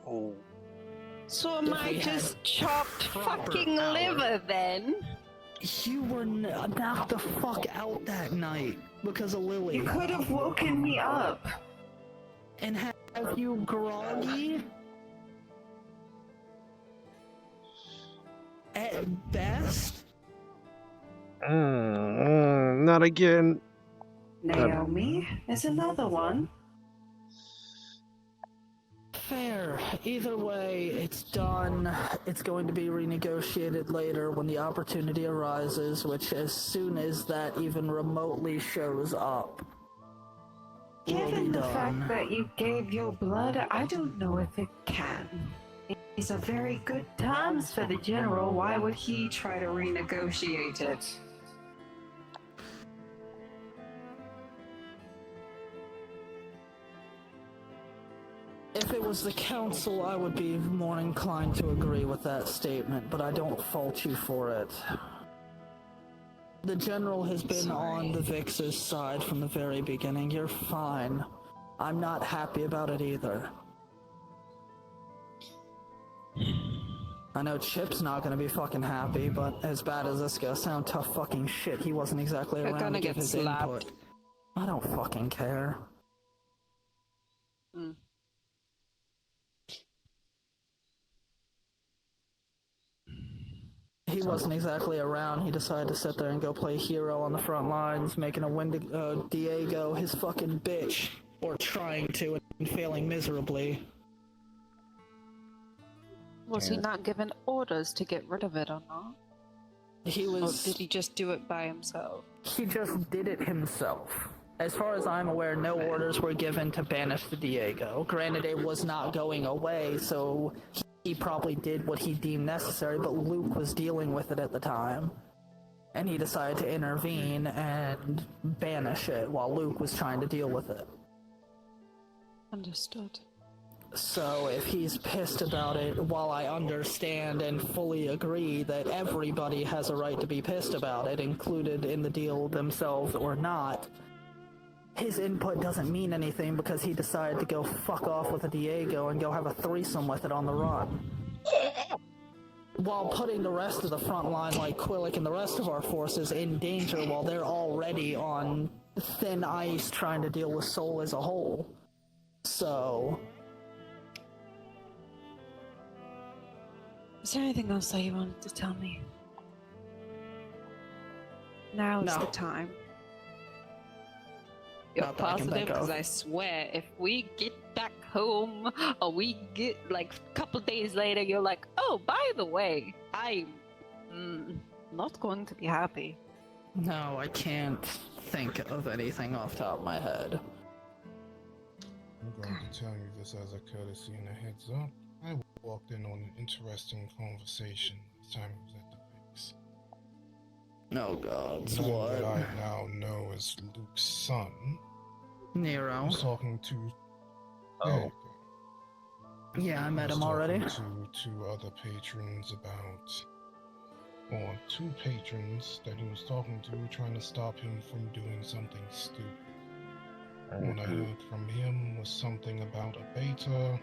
oh. So am I just chopped fucking liver then? You were knocked the fuck out that night because of Lily. You could have woken me up. And have you groggy? At best? Not again. Naomi is another one. Fair. Either way, it's done. It's going to be renegotiated later when the opportunity arises, which as soon as that even remotely shows up, Given the fact that you gave your blood, I don't know if it can. These are very good terms for the general. Why would he try to renegotiate it? If it was the council, I would be more inclined to agree with that statement, but I don't fault you for it. The general has been on the Vix's side from the very beginning. You're fine. I'm not happy about it either. I know Chip's not gonna be fucking happy, but as bad as this goes sound, tough fucking shit, he wasn't exactly around to give his input. I don't fucking care. He wasn't exactly around. He decided to sit there and go play hero on the front lines, making a Diego his fucking bitch. Or trying to, and failing miserably. Was he not given orders to get rid of it or not? He was... Or did he just do it by himself? He just did it himself. As far as I'm aware, no orders were given to banish the Diego. Granted, it was not going away, so he probably did what he deemed necessary, but Luke was dealing with it at the time. And he decided to intervene and banish it while Luke was trying to deal with it. Understood. So if he's pissed about it, while I understand and fully agree that everybody has a right to be pissed about it, included in the deal themselves or not, his input doesn't mean anything because he decided to go fuck off with a Diego and go have a threesome with it on the run. While putting the rest of the front line, like Quillick and the rest of our forces, in danger while they're already on thin ice trying to deal with Seoul as a whole. So... Is there anything else that you wanted to tell me? Now is the time. You're Not that I can positive? think of. Because I swear, if we get back home, or we get, like, a couple days later, you're like, oh, by the way, I'm not going to be happy. No, I can't think of anything off the top of my head. I'm going to tell you this as a courtesy and a heads up. I walked in on an interesting conversation last time I was at the base. Oh god, The man what? that I now know as Luke's son Nero. was talking to... Oh. Yeah, I met was him already. talking to two other patrons about... Or two patrons that he was talking to trying to stop him from doing something stupid. What I heard from him was something about a beta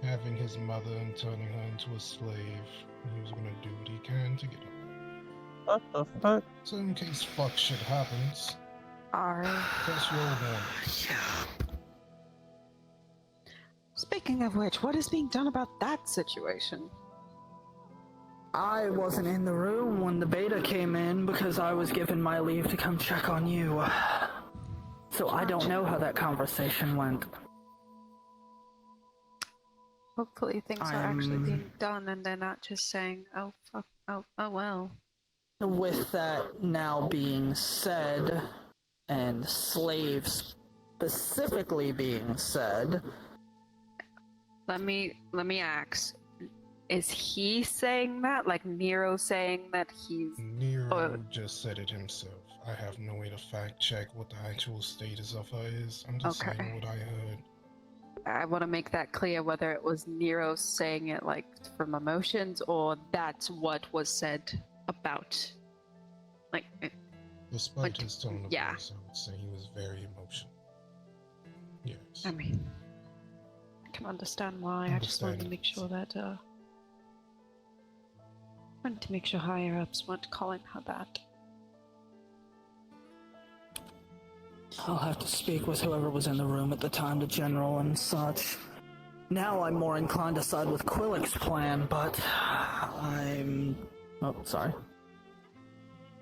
having his mother and turning her into a slave. He was gonna do what he can to get her. What the fuck? So in case fuck shit happens, that's your warning. Yeah. Speaking of which, what is being done about that situation? I wasn't in the room when the beta came in because I was given my leave to come check on you. So I don't know how that conversation went. Hopefully things are actually being done and they're not just saying, oh fuck, oh well. With that now being said, and slaves specifically being said, Let me ask. Is he saying that? Like Nero saying that he's... Nero just said it himself. I have no way to fact check what the actual status of her is. I'm just saying what I heard. I want to make that clear whether it was Nero saying it like from emotions or that's what was said about. Like, despite like, his tone of yeah. voice, I would say he was very emotional. Yes. I mean, I can understand why. I just wanted to make sure that, wanted to make sure higher ups weren't calling her that. I'll have to speak with whoever was in the room at the time, the general and such. Now I'm more inclined to side with Quillick's plan, but I'm... Oh, sorry.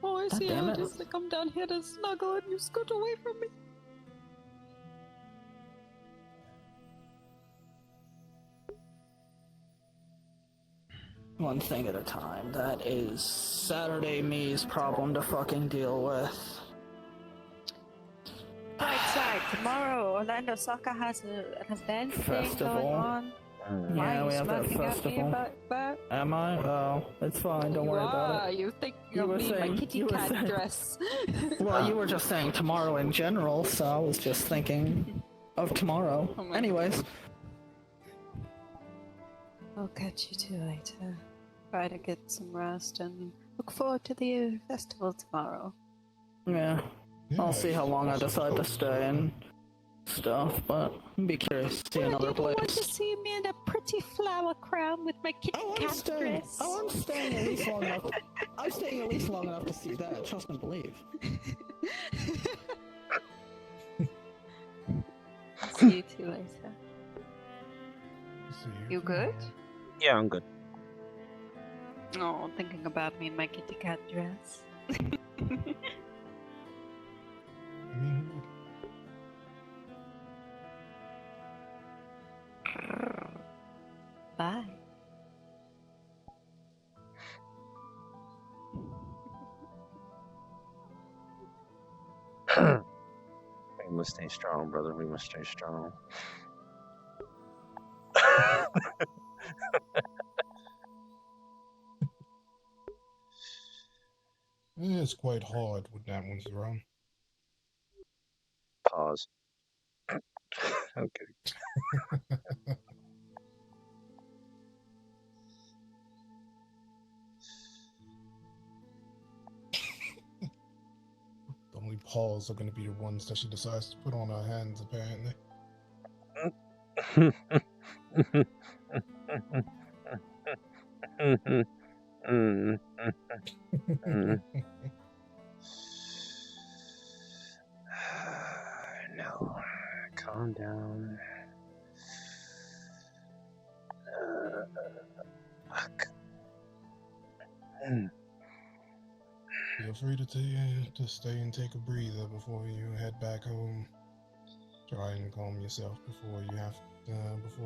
Oh, I see how it it is to come down here to snuggle and you scoot away from me. One thing at a time. That is Saturday me's problem to fucking deal with. Right side, tomorrow Orlando Soccer has an event thing going on. Yeah, we have that festival. Am I? Oh, it's fine. Don't worry about it. You think you'll be in my kitty cat dress. Well, you were just saying tomorrow in general, so I was just thinking of tomorrow. Anyways. I'll catch you two later. Try to get some rest and look forward to the festival tomorrow. Yeah. I'll see how long I decide to stay and stuff, but I'd be curious to see another place. You want to see me in a pretty flower crown with my kitty cat dress? I'm staying at least long enough. I'm staying at least long enough to see that. Trust and believe. See you two later. See You good? Yeah, I'm good. Oh, thinking about me in my kitty cat dress. Bye. We must stay strong, brother. We must stay strong. It's quite hard when that one's around. Pause. Okay. The only paws are going to be the ones that she decides to put on her hands, apparently. No. Calm down. Fuck. Feel free to stay and take a breather before you head back home. Try and calm yourself before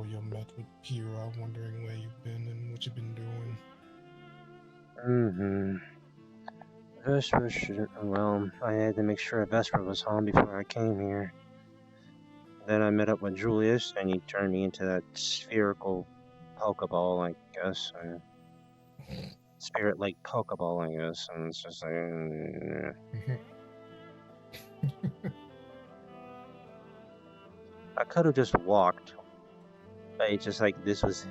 you're met with Pyrrha wondering where you've been and what you've been doing. Well, I had to make sure Vesper was home before I came here. Then I met up with Julius, and he turned me into that spherical Pokeball, I guess. Spirit Lake Pokeball, I guess. And it's just like... I could have just walked. But it's just like, this was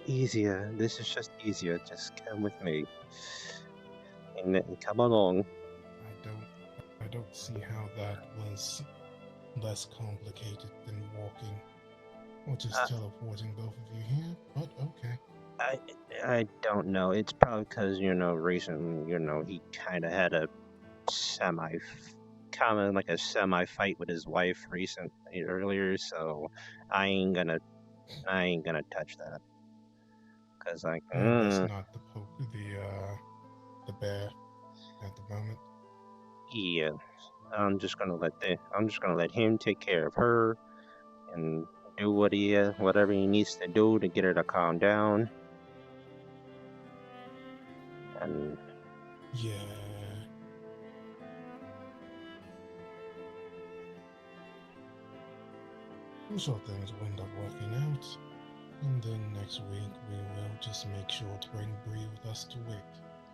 easier. This is just easier. Just come with me. And come along. I don't see how that was less complicated than walking or just teleporting both of you here, but okay. I don't know. It's probably because, recently, he kind of had a semi fight with his wife earlier, so I ain't gonna touch that. Cause that's not the bear at the moment. Yeah, I'm just gonna let him take care of her and do whatever he needs to do to get her to calm down. And yeah. I'm sure things will end up working out. And then next week we will just make sure to bring Bree with us to Wick,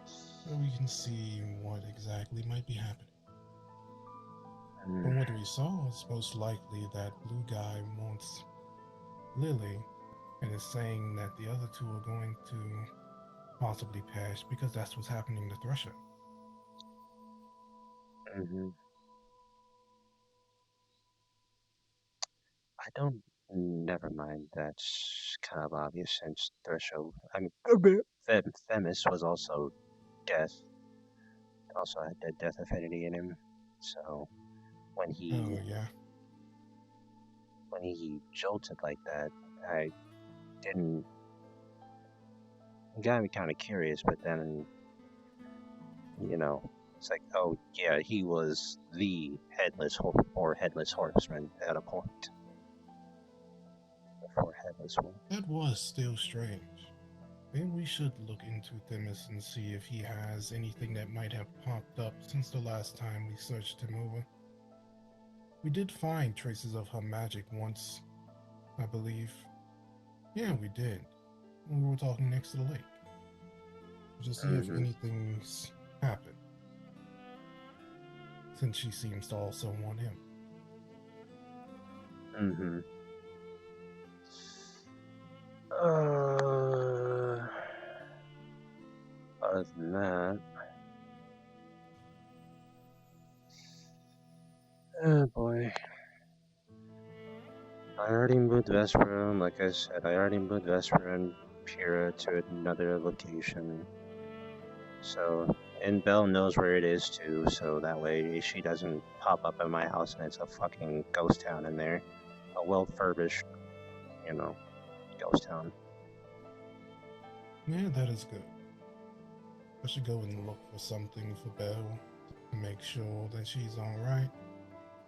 so we can see what exactly might be happening. From what we saw, it's most likely that blue guy wants Lily, and is saying that the other two are going to possibly perish because that's what's happening to Thresher. Never mind, that's kind of obvious since Threshold, Themis was also death. Also had the death affinity in him. So when he jolted like that, I didn't. It got me kind of curious, but then, it's like, oh yeah, he was the headless horseman at a point. That was still strange. Maybe we should look into Themis and see if he has anything that might have popped up since the last time we searched him over. We did find traces of her magic once, I believe. Yeah, we did. When we were talking next to the lake. Just see if anything's happened. Since she seems to also want him. Other than that, oh boy, I already moved Vesper. Like I said, I already moved Vesper and Pyrrha to another location. So, and Belle knows where it is too. So that way, she doesn't pop up at my house and it's a fucking ghost town in there, a well-furbished, ghost town. Yeah, that is good. I should go and look for something for Belle to make sure that she's alright.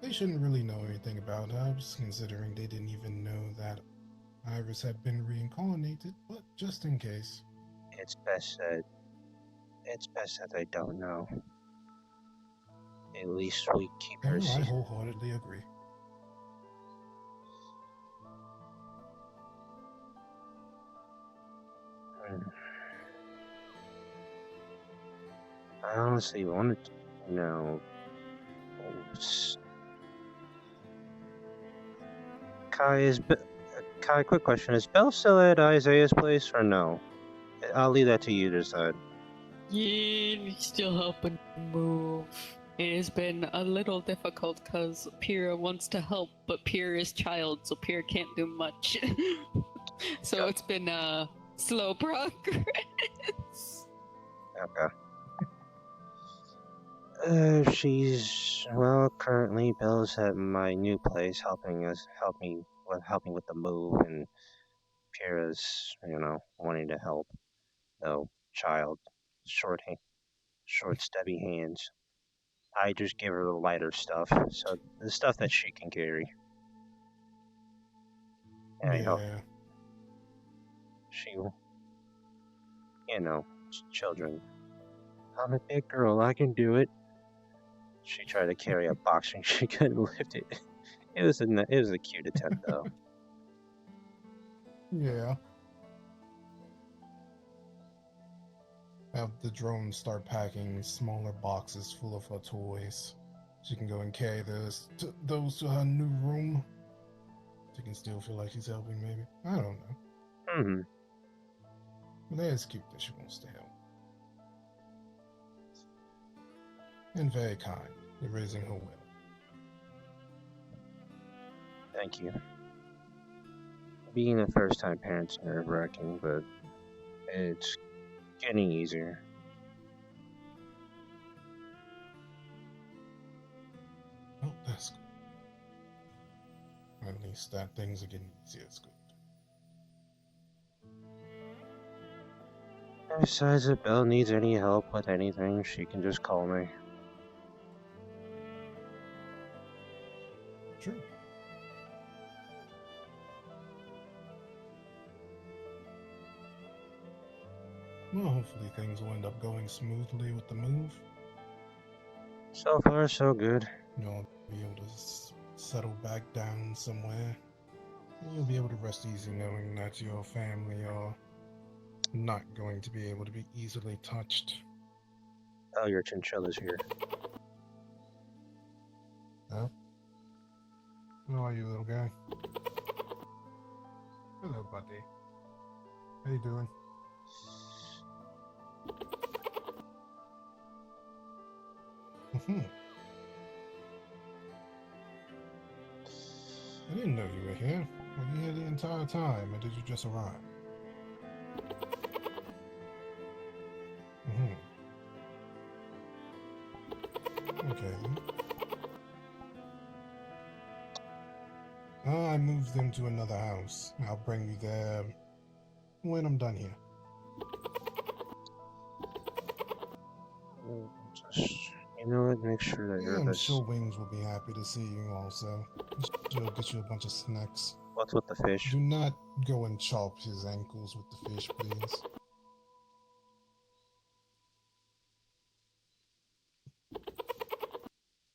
They shouldn't really know anything about us, considering they didn't even know that Iris had been reincarnated, but just in case. It's best that they don't know. At least we keep her safe. I wholeheartedly agree. I honestly wanted to know. Kai, quick question. Is Belle still at Isiah's place or no? I'll leave that to you to decide. Yeah, he's still helping move. It has been a little difficult because Pyrrha wants to help, but Pyrrha is child, so Pyrrha can't do much. So it's been slow progress. Okay. Currently Belle's at my new place helping with the move, and Pyrrha's, wanting to help. Though, child, short stubby hands. I just give her the lighter stuff, so the stuff that she can carry. Anyhow, Yeah. she, children. I'm a big girl, I can do it. She tried to carry a box and she couldn't lift it. It was a cute attempt, though. Yeah. Have the drones start packing smaller boxes full of her toys. She can go and carry those to her new room. She can still feel like she's helping, maybe. I don't know. Mm-hmm. But that is cute that she wants to help. And very kind. You're raising her well. Thank you. Being a first-time parent's nerve-wracking, but it's getting easier. Oh, that's good. At least that things are getting easier. It's good. Besides, if Belle needs any help with anything, she can just call me. True. Well, hopefully things will end up going smoothly with the move. So far, so good. You'll be able to settle back down somewhere. You'll be able to rest easy knowing that your family are not going to be able to be easily touched. Oh, your chinchilla's here. Huh? Who are you, little guy? Hello, buddy. How you doing? I didn't know you were here. Were you here the entire time, or did you just arrive? Okay. I moved them to another house. I'll bring you there when I'm done here. Just, make sure that you're I'm sure Wings will be happy to see you also. She'll get you a bunch of snacks. What's with the fish? Do not go and chop his ankles with the fish, please.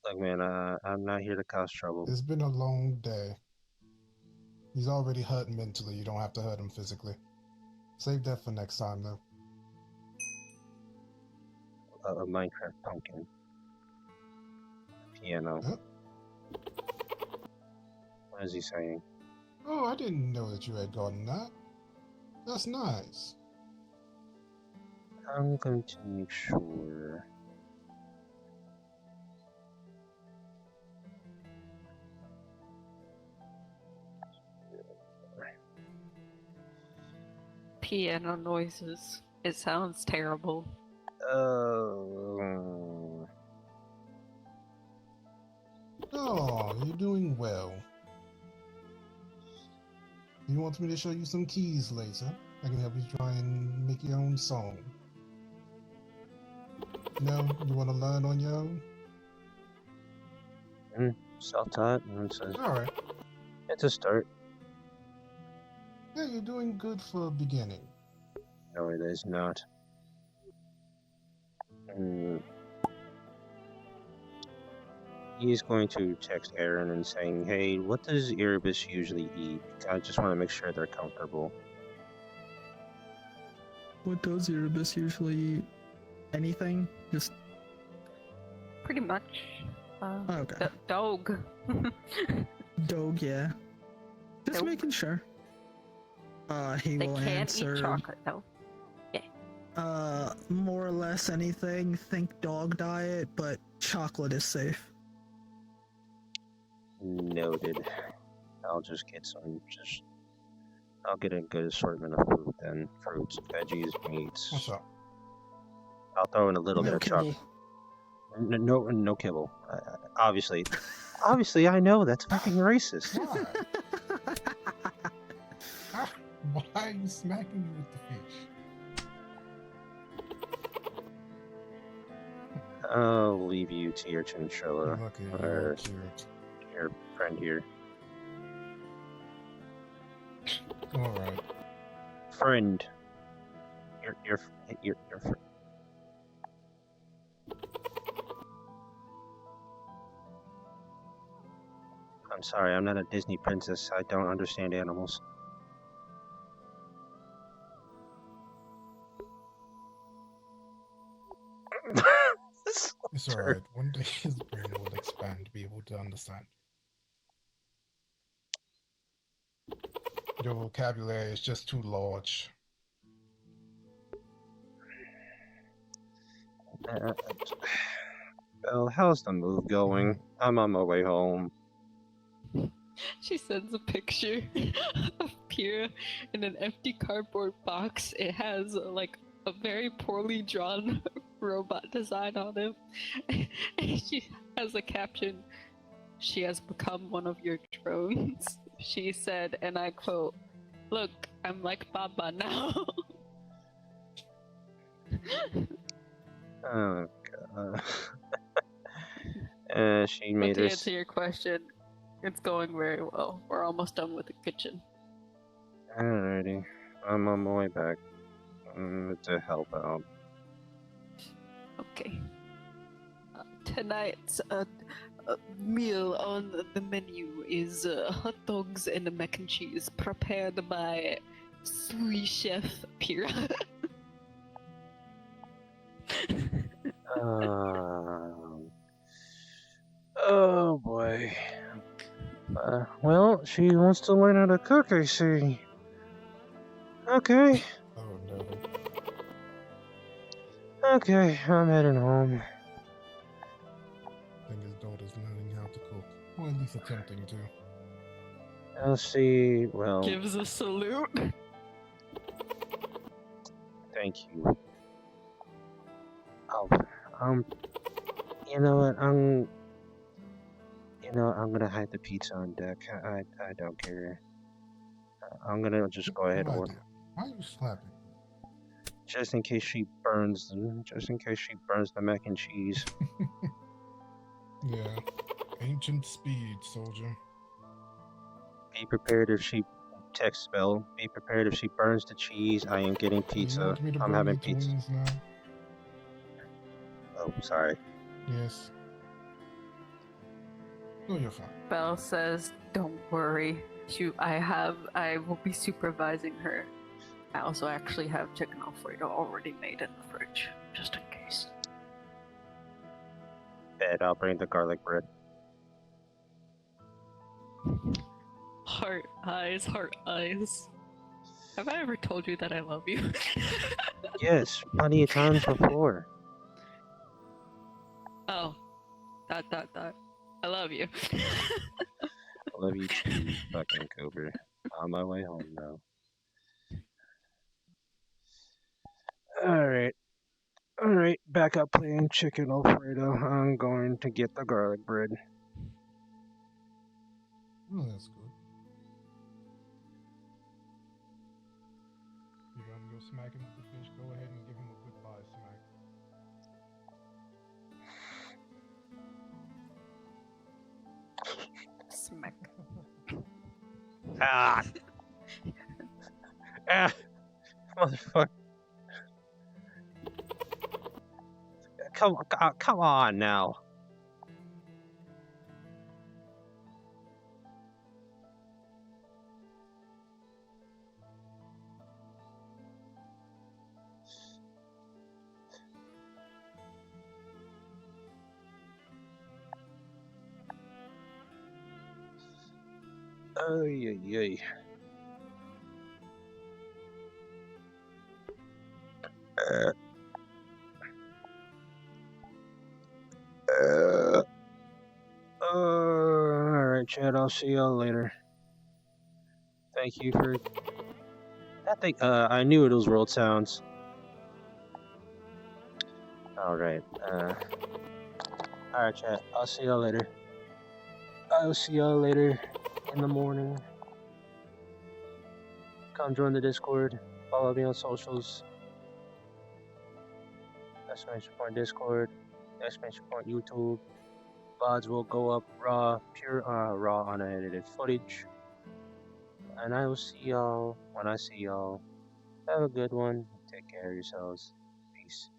Look, man, I'm not here to cause trouble. It's been a long day. He's already hurt mentally. You don't have to hurt him physically. Save that for next time, though. A Minecraft pumpkin. Piano. Huh? What is he saying? Oh, I didn't know that you had gotten that. That's nice. I'm going to make sure. Piano noises. It sounds terrible. Oh, you're doing well. You want me to show you some keys later? I can help you try and make your own song. No, you want to learn on your own? Self-taught. Alright. It's a start. Yeah, you're doing good for a beginning. No, it is not. He's going to text Aaron and saying, hey, what does Erebus usually eat? I just want to make sure they're comfortable. What does Erebus usually eat? Anything? Just... Pretty much. Okay. Dog. Dog, yeah. Just Nope. making sure. He They will can't answer. eat chocolate, though. More or less anything. Think dog diet, but chocolate is safe. Noted. I'll just get I'll get a good assortment of food then. Fruits, veggies, meats. What's up? I'll throw in a little bit of kibble. chocolate. No kibble. Obviously, I know that's fucking racist. Why? Why are you smacking me with the fish? I'll leave you to your chinchilla. Lucky, Or you're cute. your friend here. All right. Friend. Your friend. I'm sorry, I'm not a Disney princess. I don't understand animals. It's alright. One day his brain will expand to be able to understand. Your vocabulary is just too large. Well, how's the move going? I'm on my way home. She sends a picture of Kira in an empty cardboard box. It has like a very poorly drawn robot design on it. And she has a caption, "She has become one of your drones." She said, and I quote, "Look, I'm like Baba now." Oh god. She But made to her. answer your question, it's going very well. We're almost done with the kitchen. Alrighty, I'm on my way back to help out. Okay. Tonight's meal on the menu is hot dogs and mac and cheese prepared by sous chef Pira. Oh boy. Well, she wants to learn how to cook, I see. Okay. Oh no. Okay, I'm heading home. I think his daughter's learning how to cook. Or at least attempting to. I'll see. Well, Gives a salute. thank you. Oh, you know what? I'm gonna hide the pizza on deck. I don't care. I'm gonna just go ahead and order. Why are you slapping? Just in case she burns them. Just in case she burns the mac and cheese. Yeah. Ancient speed, soldier. Be prepared if she text spell. Be prepared if she burns the cheese. I am getting pizza. I'm having pizza. Now? Oh, sorry. Yes. No, you're fine. Belle says, "Don't worry. I will be supervising her. I also actually have chicken Alfredo already made in the fridge, just in case." Bet I'll bring the garlic bread. Heart eyes, heart eyes. Have I ever told you that I love you? Yes, plenty of times before. Oh. ... I love you. I love you too, fucking Cobra. On my way home now. Alright, back up playing chicken Alfredo. I'm going to get the garlic bread. Oh, that's good. You're gonna go smack him with the fish, go ahead and give him a goodbye smack. Smack. Ah! Ah! Motherfucker. Come on now. Ay, ay, ay. Alright, Chad, I'll see y'all later. Thank you for... I knew those world sounds. Alright, alright, Chad, I'll see y'all later. I'll see y'all later in the morning. Come join the Discord. Follow me on socials. ! Discord. ! YouTube. VODs will go up raw, pure, raw unedited footage. And I will see y'all when I see y'all. Have a good one. Take care of yourselves. Peace.